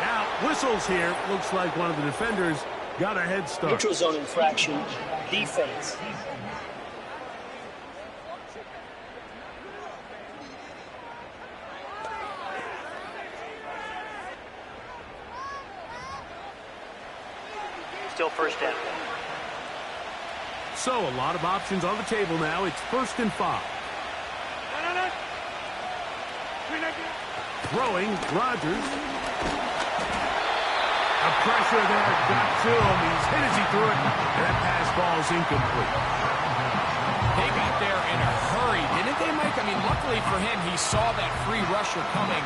Now, whistles here. Looks like one of the defenders got a head start. Neutral zone infraction. Defense. still first down. So, a lot of options on the table now. It's 1st and 5. Throwing, Rodgers. A pressure there got to him. He's hit as he threw it. And that pass ball is incomplete. They got there in a hurry, didn't they, Mike? I mean, luckily for him, he saw that free rusher coming,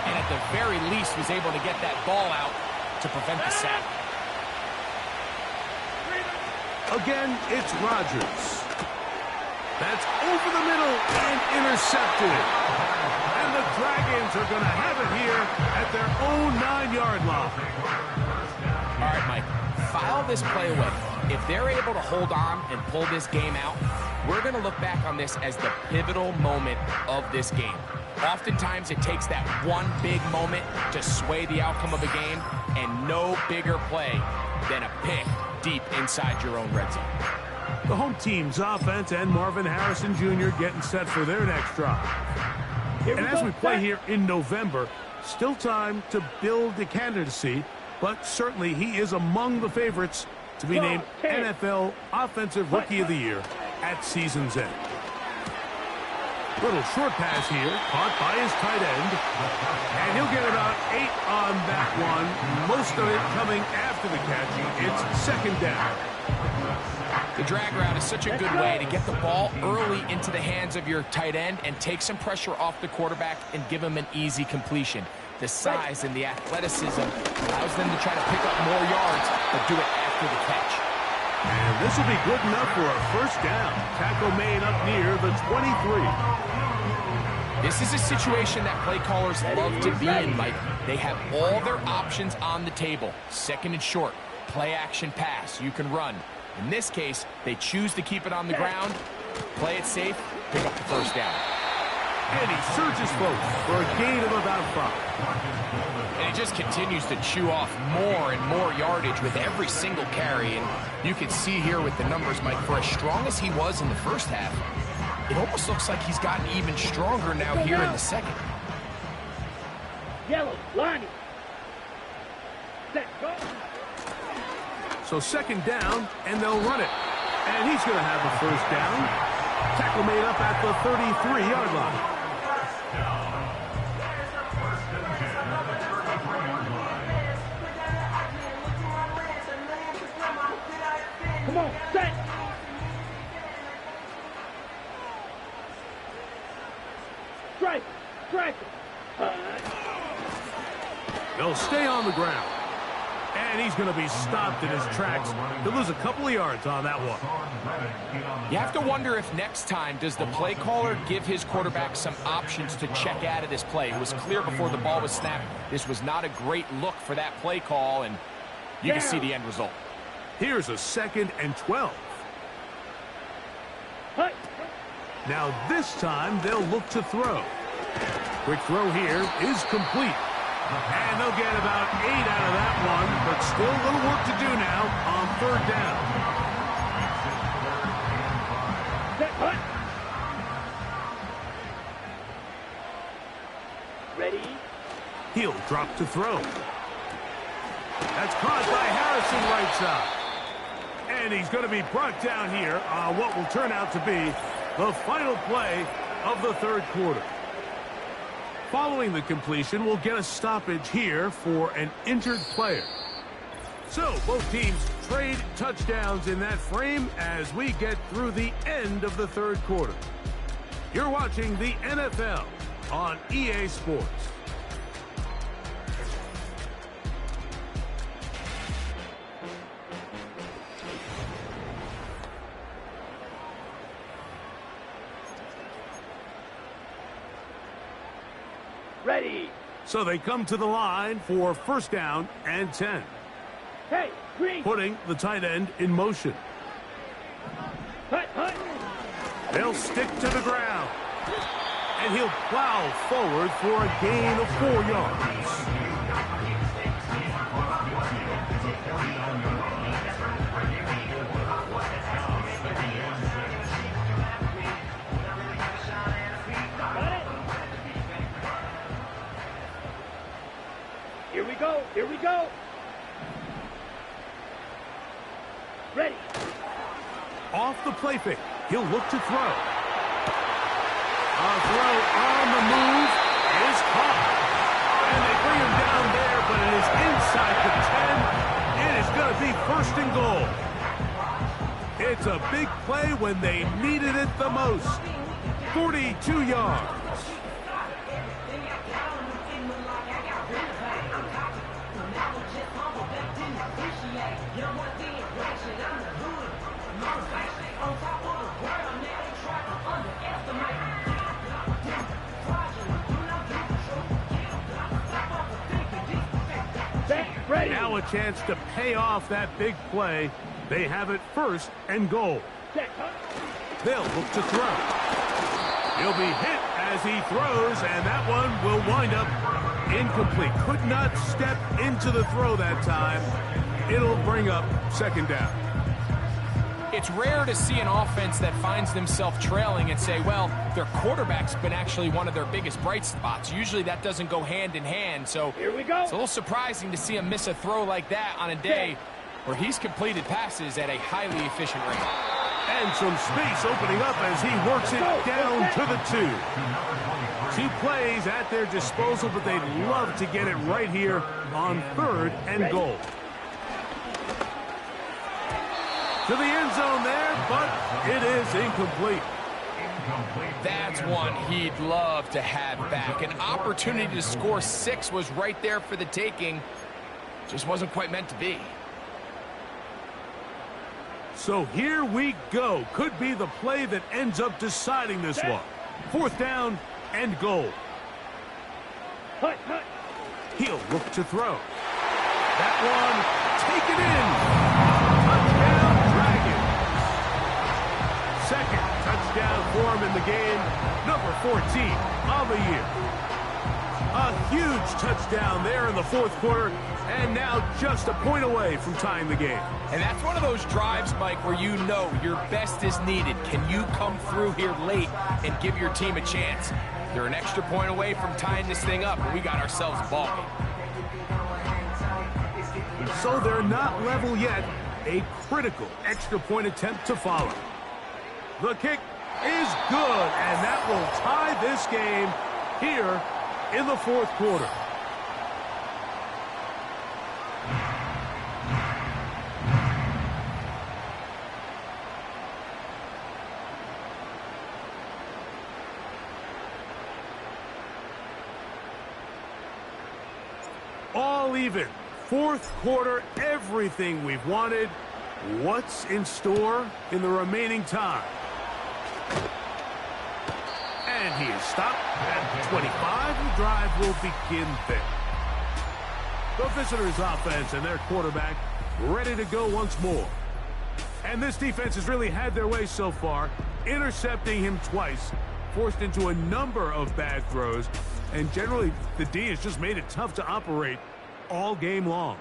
and at the very least was able to get that ball out to prevent the sack. Again, it's Rodgers. That's over the middle and intercepted. And the Dragons are going to have it here at their own 9-yard line. All right, Mike, file this play away. If they're able to hold on and pull this game out, we're going to look back on this as the pivotal moment of this game. Oftentimes, it takes that one big moment to sway the outcome of a game, and no bigger play than a pick deep inside your own red zone. The home team's offense and Marvin Harrison Jr. getting set for their next drive. And as we play here in November, still time to build the candidacy, but certainly he is among the favorites to be named NFL Offensive Rookie of the Year at season's end. Little short pass here, caught by his tight end. And he'll get about 8 on that one. Most of it coming after the catch. It's 2nd down. The drag route is such a good way to get the ball early into the hands of your tight end and take some pressure off the quarterback and give him an easy completion. The size and the athleticism allows them to try to pick up more yards, but do it after the catch. And this will be good enough for a 1st down. Tackle made up near the 23. This is a situation that play callers love to be in, Mike. They have all their options on the table. 2nd and short, play action pass, you can run. In this case, they choose to keep it on the ground, play it safe, pick up the 1st down. And he surges forward for a gain of about 5. And he just continues to chew off more and more yardage with every single carry. And you can see here with the numbers, Mike, for as strong as he was in the first half, it almost looks like he's gotten even stronger now here in the second. Yellow, Lonnie. Set, go. So 2nd down, and they'll run it. And he's going to have the 1st down. Tackle made up at the 33-yard line. Come on, set. Strike, strike. They'll stay on the ground. And he's going to be stopped in his tracks. He'll lose a couple of yards on that one. You have to wonder if next time does the play caller give his quarterback some options to check out of this play. It was clear before the ball was snapped. This was not a great look for that play call, and you can see the end result. Here's a 2nd and 12. Hey. Now this time they'll look to throw. Quick throw here is complete. And they'll get about 8 out of that one, but still a little work to do now on 3rd down. Ready? He'll drop to throw. That's caught by Harrison right side. And he's going to be brought down here on what will turn out to be the final play of the 3rd quarter. Following the completion, we'll get a stoppage here for an injured player. So both teams trade touchdowns in that frame as we get through the end of the 3rd quarter. You're watching the NFL on EA Sports. Ready. So they come to the line for 1st down and 10. Hey, green. Putting the tight end in motion. Hut, hut. They'll stick to the ground. And he'll plow forward for a gain of 4 yards. Here we go. Here we go. Ready. Off the play fake. He'll look to throw. A throw on the move is caught. And they bring him down there, but it is inside the 10. It is going to be 1st and goal. It's a big play when they needed it the most. 42 yards. Now a chance to pay off that big play. They have it 1st and goal. They'll look to throw. He'll be hit as he throws, and that one will wind up incomplete. Could not step into the throw that time. It'll bring up 2nd down. It's rare to see an offense that finds themselves trailing and say, well, their quarterback's been actually one of their biggest bright spots. Usually that doesn't go hand in hand, so here we go. It's a little surprising to see him miss a throw like that on a day where he's completed passes at a highly efficient rate. And some space opening up as he works it down to the 2. 2 plays at their disposal, but they'd love to get it right here on 3rd and goal. To the end zone there, but it is incomplete. That's one he'd love to have back. An opportunity to score 6 was right there for the taking. Just wasn't quite meant to be. So here we go. Could be the play that ends up deciding this one. 4th down and goal. He'll look to throw. That one taken in. Touchdown, Dragons. 2nd touchdown for him in the game. Number 14 of the year. A huge touchdown there in the 4th quarter. And now just a point away from tying the game. And that's one of those drives, Mike, where you know your best is needed. Can you come through here late and give your team a chance? They're an extra point away from tying this thing up, and we got ourselves a ball game. So they're not level yet. A critical extra point attempt to follow. The kick is good, and that will tie this game here in the 4th quarter. All even. 4th quarter, everything we've wanted. What's in store in the remaining time? And he is stopped at 25. The drive will begin there. The visitors' offense and their quarterback ready to go once more. And this defense has really had their way so far, intercepting him twice, forced into a number of bad throws, and generally the D has just made it tough to operate all game long.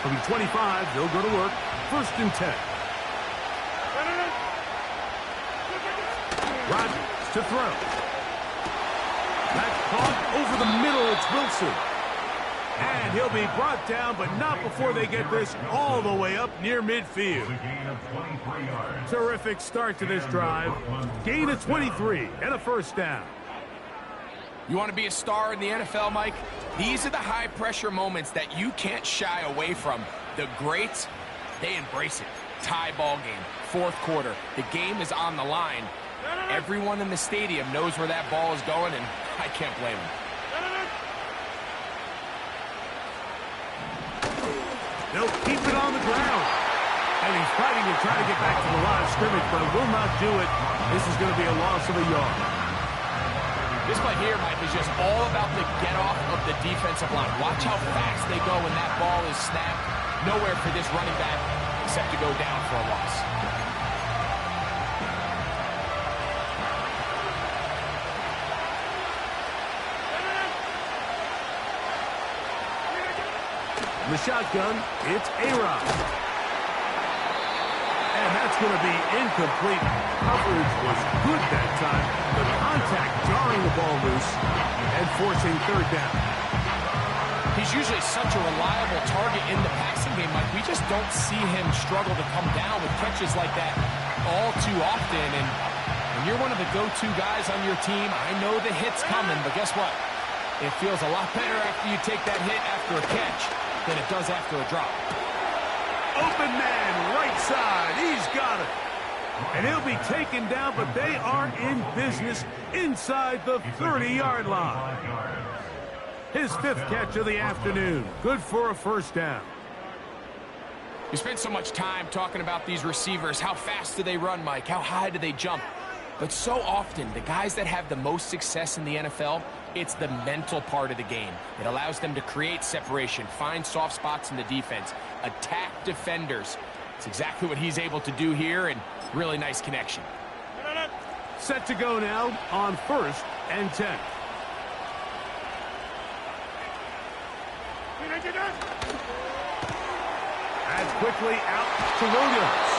From 25, they'll go to work. 1st and 10. Rodgers to throw. That's caught over the middle. It's Wilson. And he'll be brought down, but not before they get this all the way up near midfield. Terrific start to this drive. Gain of 23 and a 1st down. You want to be a star in the NFL, Mike? These are the high-pressure moments that you can't shy away from. The greats, they embrace it. Tie ball game, 4th quarter. The game is on the line. Everyone in the stadium knows where that ball is going, and I can't blame them. They'll keep it on the ground. And he's fighting to try to get back to the line of scrimmage, but will not do it. This is going to be a loss of a yard. This play here, Mike, is just all about the get-off of the defensive line. Watch how fast they go when that ball is snapped. Nowhere for this running back except to go down for a loss. In the shotgun, it's A-Rod. And that's going to be incomplete. Coverage was good that time. The contact jarred jarring the ball loose and forcing third down. He's usually such a reliable target in the passing game, Mike. We just don't see him struggle to come down with catches like that all too often. And when you're one of the go-to guys on your team, I know the hit's coming, but guess what? It feels a lot better after you take that hit after a catch than it does after a drop. Open man, right side. He's got it. And he'll be taken down, but they are in business inside the 30-yard line. His 5th catch of the afternoon. Good for a first down. We spent so much time talking about these receivers. How fast do they run, Mike? How high do they jump? But so often, the guys that have the most success in the NFL, it's the mental part of the game. It allows them to create separation, find soft spots in the defense, attack defenders. It's exactly what he's able to do here, and really nice connection. Set to go now on 1st and 10. That's quickly out to Williams.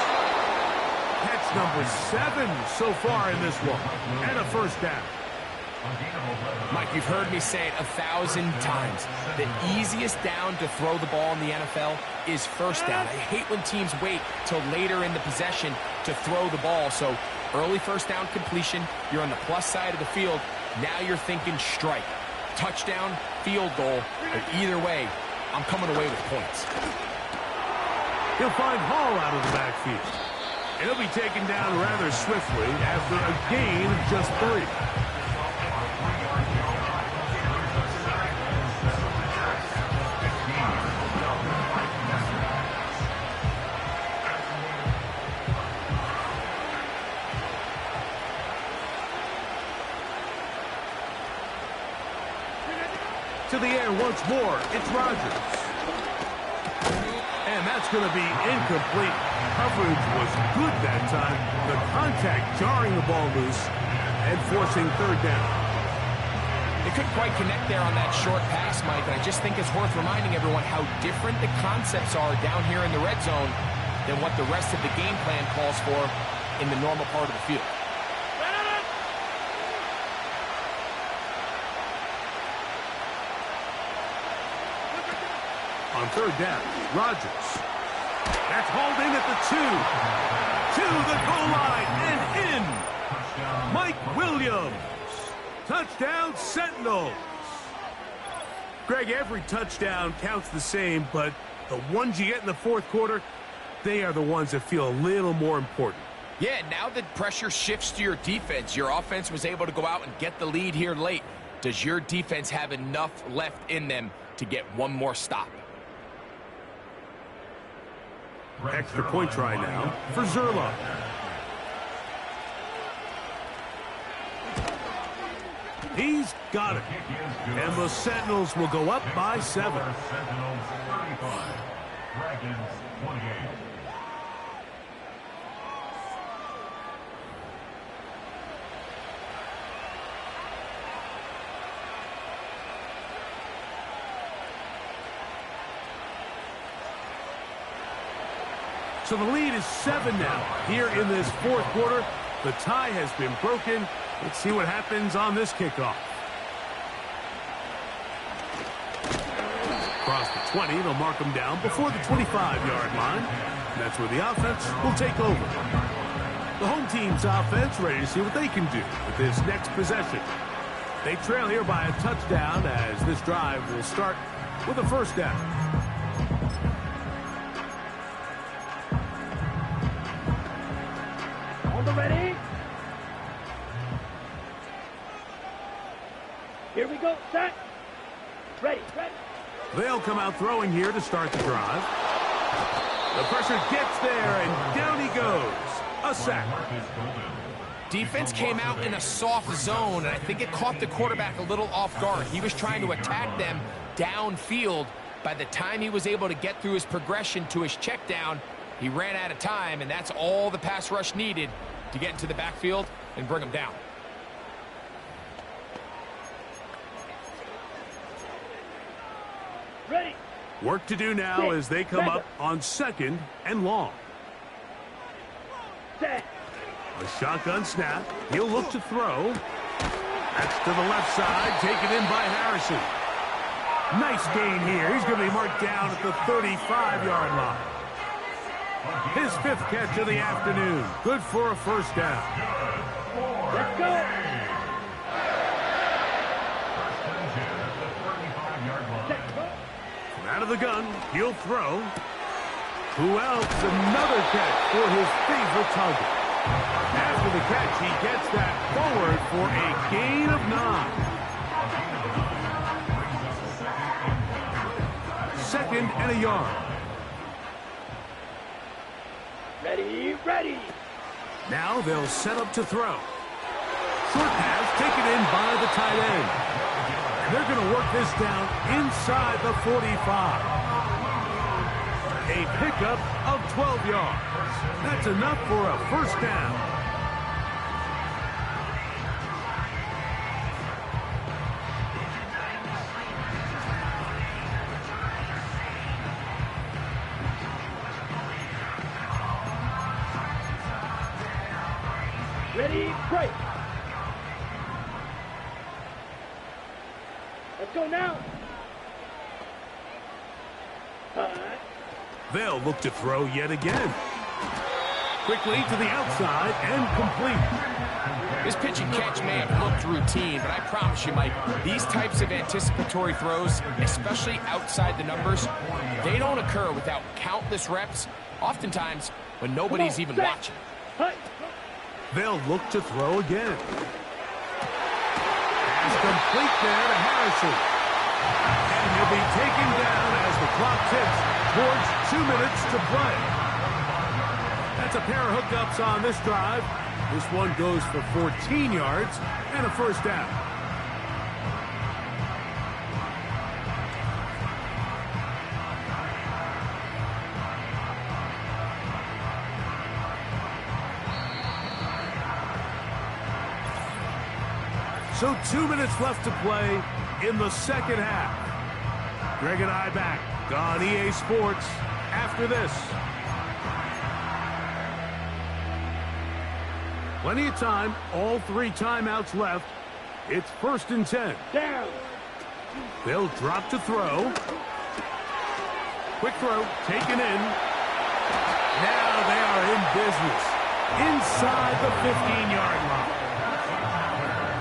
Catch number 7 so far in this one. And a first down. Mike, you've heard me say it 1,000 times. The easiest down to throw the ball in the NFL is first down. I hate when teams wait till later in the possession to throw the ball. So early first down completion, you're on the plus side of the field. Now you're thinking strike. Touchdown, field goal, but either way, I'm coming away with points. He'll find Hall out of the backfield. He'll be taken down rather swiftly after a gain of just 3. To the air once more, it's Rodgers. And that's going to be incomplete. Coverage was good that time. The contact jarring the ball loose and forcing third down. They couldn't quite connect there on that short pass, Mike, and I just think it's worth reminding everyone how different the concepts are down here in the red zone than what the rest of the game plan calls for in the normal part of the field. On third down, Rodgers. That's hauled in at the 2. To the goal line and in. Mike Williams. Touchdown, Sentinels. Greg, every touchdown counts the same, but the ones you get in the fourth quarter, they are the ones that feel a little more important. Yeah, now that pressure shifts to your defense, your offense was able to go out and get the lead here late. Does your defense have enough left in them to get one more stop? Extra point try now for Zerlo. He's got it. And the Sentinels will go up by 7. Sentinels 35, Dragons 28. So the lead is 7 now. Here in this fourth quarter, the tie has been broken. Let's see what happens on this kickoff. Across the 20, they'll mark them down before the 25-yard line. That's where the offense will take over. The home team's offense ready to see what they can do with this next possession. They trail here by a touchdown as this drive will start with a first down. Ready? Here we go. Set. Ready. Ready. They'll come out throwing here to start the drive. The pressure gets there, and down he goes. A sack. Defense came out in a soft zone, and I think it caught the quarterback a little off guard. He was trying to attack them downfield. By the time he was able to get through his progression to his check down, he ran out of time, and that's all the pass rush needed to get into the backfield and bring him down. Ready. Work to do now as they come up on 2nd and long. Set. A shotgun snap. He'll look to throw. That's to the left side, taken in by Harrison. Nice gain here. He's going to be marked down at the 35-yard line. His 5th catch of the afternoon. Good for a first down. Let's go. From out of the gun, he'll throw. Who else? Another catch for his favorite target. After the catch, he gets that forward for a gain of 9. 2nd and a yard. Ready, ready. Now they'll set up to throw. Short pass taken in by the tight end. And they're going to work this down inside the 45. A pickup of 12 yards. That's enough for a first down. Ready, break. Let's go now. They'll look to throw yet again. Quickly to the outside and complete. This pitch and catch may have looked routine, but I promise you, Mike, these types of anticipatory throws, especially outside the numbers, they don't occur without countless reps, oftentimes when nobody's even watching. They'll look to throw again. Pass complete there to Harrison. And he'll be taken down as the clock ticks towards 2 minutes to play. That's a pair of hookups on this drive. This one goes for 14 yards and a first down. So 2 minutes left to play in the second half. Greg and I back on EA Sports after this. Plenty of time, all 3 timeouts left. It's 1st and 10. Down. They'll drop to throw. Quick throw, taken in. Now they are in business. Inside the 15-yard line.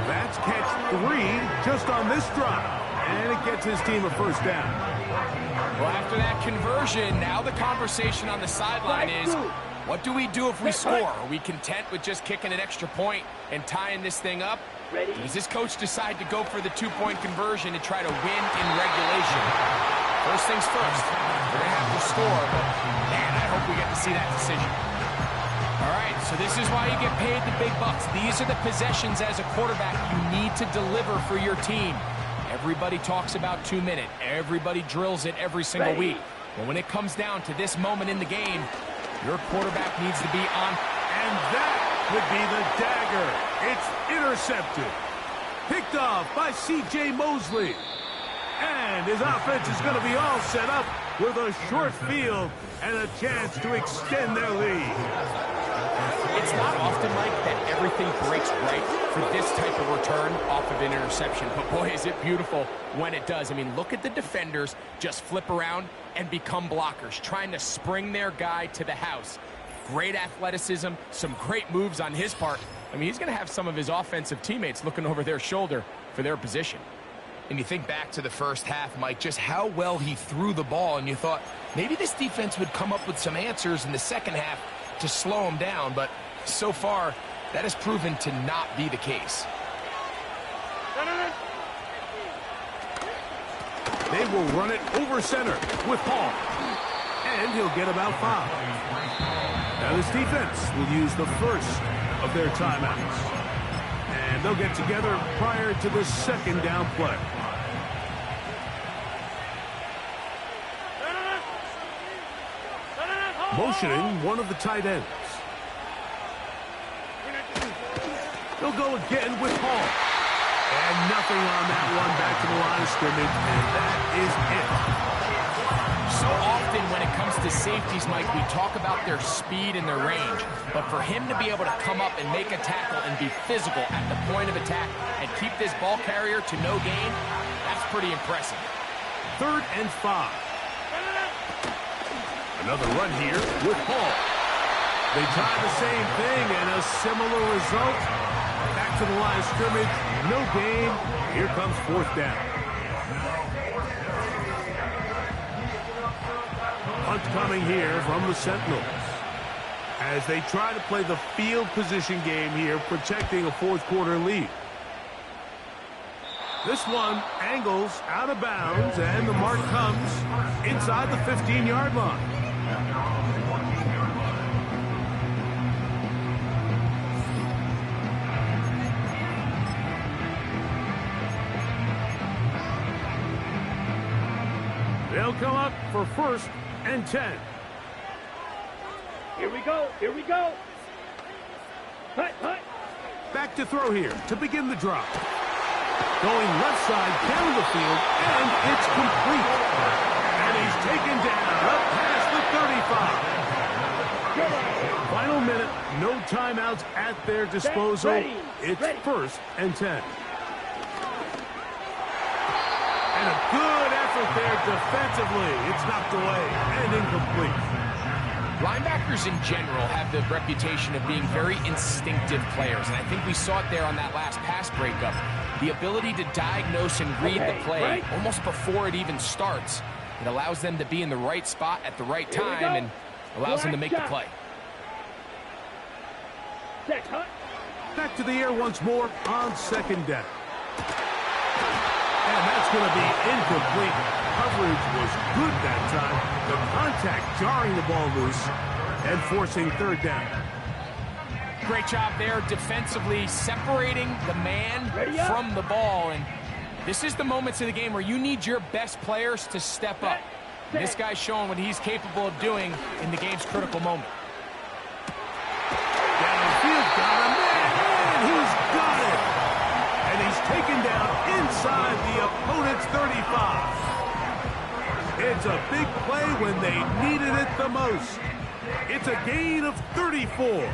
That's catch 3 just on this drive. And it gets his team a first down. Well, after that conversion, now the conversation on the sideline is, what do we do if we score? Are we content with just kicking an extra point and tying this thing up? Ready. Does this coach decide to go for the 2-point conversion and try to win in regulation? First things first, we're going to have to score, but man, I hope we get to see that decision. All right, so this is why you get paid the big bucks. These are the possessions as a quarterback you need to deliver for your team. Everybody talks about 2 minute. Everybody drills it every single week. But when it comes down to this moment in the game, your quarterback needs to be on. And that would be the dagger. It's intercepted. Picked off by C.J. Mosley. And his offense is going to be all set up with a short field and a chance to extend their lead. It's not often, Mike, that everything breaks right for this type of return off of an interception. But boy, is it beautiful when it does. I mean, look at the defenders just flip around and become blockers, trying to spring their guy to the house. Great athleticism, some great moves on his part. I mean, he's going to have some of his offensive teammates looking over their shoulder for their position. And you think back to the first half, Mike, just how well he threw the ball, and you thought maybe this defense would come up with some answers in the second half to slow him down, but so far, that has proven to not be the case. They will run it over center with Hall. And he'll get about 5. Now this defense will use the first of their timeouts. And they'll get together prior to the second down play. Motioning one of the tight ends. They'll go again with Hall. And nothing on that one, back to the line of scrimmage, and that is it. So often when it comes to safeties, Mike, we talk about their speed and their range. But for him to be able to come up and make a tackle and be physical at the point of attack and keep this ball carrier to no gain, that's pretty impressive. 3rd and 5. Another run here with Hall. They try the same thing and a similar result. Back to the line of scrimmage, no gain. Here comes 4th down. Punt coming here from the Sentinels as they try to play the field position game here, protecting a 4th quarter lead. This one angles out of bounds, and the mark comes inside the 15-yard line. They'll come up for 1st and 10. Here we go. Here we go. Hut, hut. Back to throw here to begin the drop. Going left side down the field, and it's complete. And he's taken down up past the 35. Final minute, no timeouts at their disposal. It's 1st and 10. And a good effort there defensively. It's knocked away and incomplete. Linebackers in general have the reputation of being very instinctive players, and I think we saw it there on that last pass breakup. The ability to diagnose and read the play almost before it even starts. It allows them to be in the right spot at the right time and allows them to make the play. Back to the air once more on 2nd down. And that's going to be incomplete. Coverage was good that time. The contact jarring the ball loose and forcing 3rd down. Great job there defensively, separating the man from the ball. And this is the moments of the game where you need your best players to step up. And this guy's showing what he's capable of doing in the game's critical moment. Downfield, got him, and he's got it. And he's taken down inside the opponent's 35. It's a big play when they needed it the most. It's a gain of 34.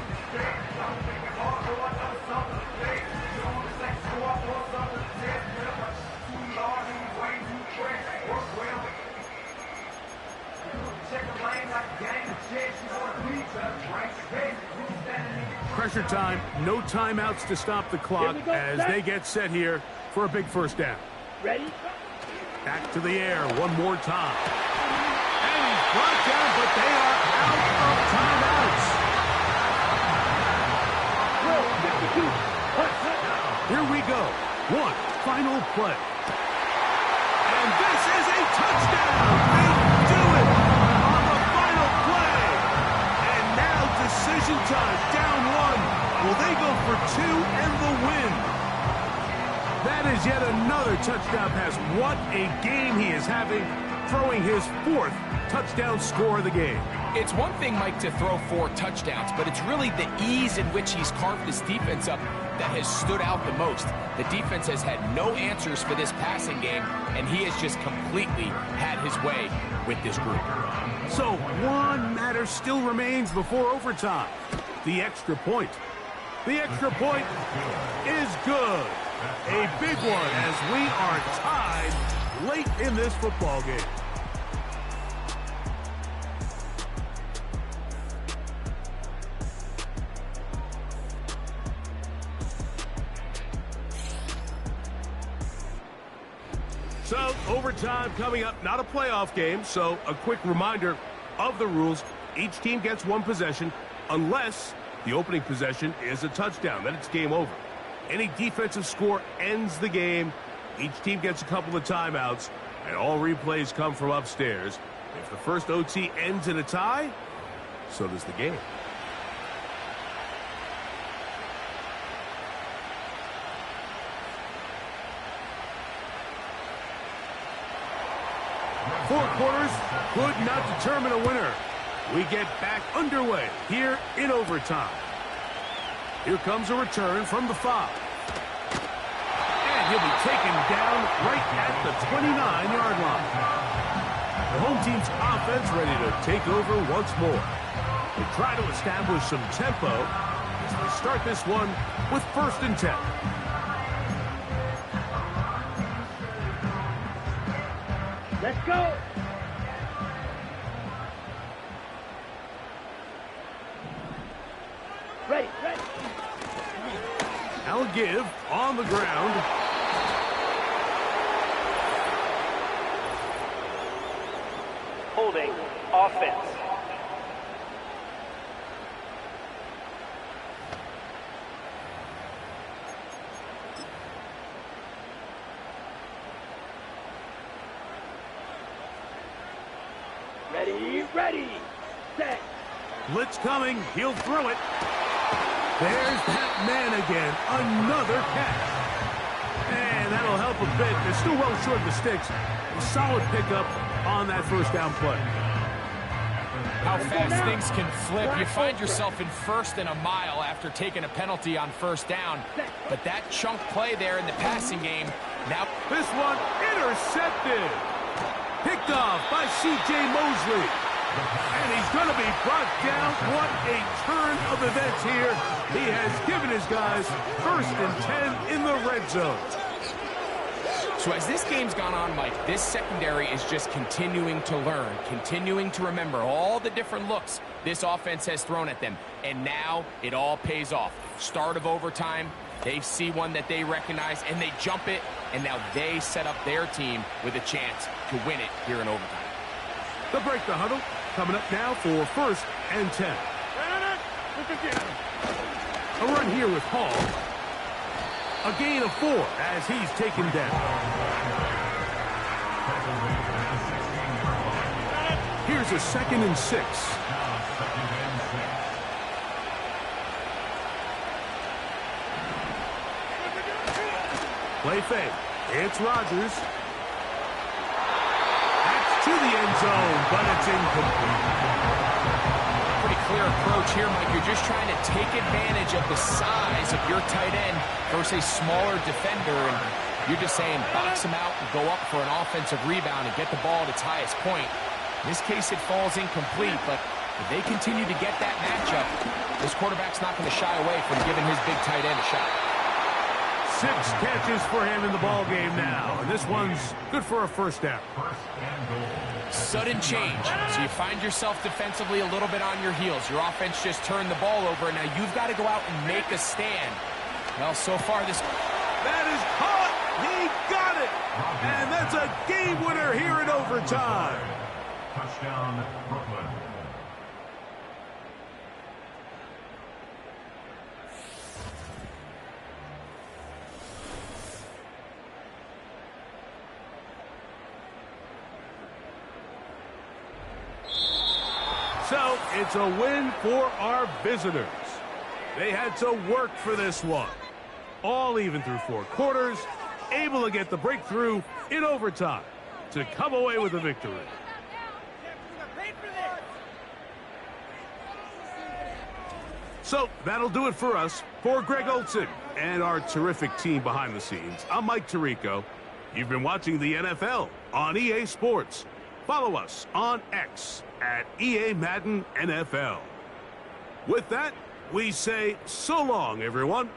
Pressure time, no timeouts to stop the clock as they get set here for a big 1st down. Ready? Back to the air one more time. And he's brought down, but they are out of timeouts. Here we go. One final play. And this is a touchdown. They do it on the final play. And now decision time, down 1. Will they go for 2 and the win? That is yet another touchdown pass. What a game he is having, throwing his 4th touchdown score of the game. It's one thing, Mike, to throw 4 touchdowns, but it's really the ease in which he's carved his defense up that has stood out the most. The defense has had no answers for this passing game, and he has just completely had his way with this group. So one matter still remains before overtime. The extra point. The extra point is good. A big one as we are tied late in this football game. So, overtime coming up, not a playoff game, so a quick reminder of the rules. Each team gets 1 possession unless the opening possession is a touchdown. Then it's game over. Any defensive score ends the game. Each team gets a couple of timeouts, and all replays come from upstairs. If the first OT ends in a tie, so does the game. Four quarters could not determine a winner. We get back underway here in overtime. Here comes a return from the 5. And he'll be taken down right at the 29-yard line. The home team's offense ready to take over once more. They try to establish some tempo as they start this one with 1st and 10. Let's go. Ready. I'll give on the ground. Holding offense. Ready. Set. Blitz coming. He'll throw it. There's that man again. Another catch. And that'll help a bit. They're still well short of the sticks. A solid pickup on that 1st down play. How fast things can flip. You find yourself in 1st and a mile after taking a penalty on 1st down. But that chunk play there in the passing game, now This one intercepted. Picked off by C.J. Mosley. And he's going to be brought down. What a turn of events here. He has given his guys 1st and 10 in the red zone. So as this game's gone on, Mike, this secondary is just continuing to learn, continuing to remember all the different looks this offense has thrown at them. And now it all pays off. Start of overtime, they see one that they recognize, and they jump it, and now they set up their team with a chance to win it here in overtime. They'll break the huddle. Coming up now for 1st and 10. A run here with Hall. A gain of 4 as he's taken down. Here's a 2nd and 6. Play fake. It's Rodgers. That's to the end zone, but it's incomplete. Pretty clear approach here, Mike. You're just trying to take advantage of the size of your tight end versus a smaller defender, and you're just saying box him out and go up for an offensive rebound and get the ball at its highest point. In this case, it falls incomplete, but if they continue to get that matchup, this quarterback's not going to shy away from giving his big tight end a shot. 6 catches for him in the ball game now, and this one's good for a 1st down. Sudden change, so you find yourself defensively a little bit on your heels. Your offense just turned the ball over, and now you've got to go out and make a stand. Well, so far this... That is caught! He got it! And that's a game winner here in overtime. Touchdown, Brooklyn. So, it's a win for our visitors. They had to work for this one. All even through 4 quarters, able to get the breakthrough in overtime to come away with a victory. So, that'll do it for us. For Greg Olson and our terrific team behind the scenes, I'm Mike Tirico. You've been watching the NFL on EA Sports. Follow us on X at EA Madden NFL. With that, we say so long, everyone.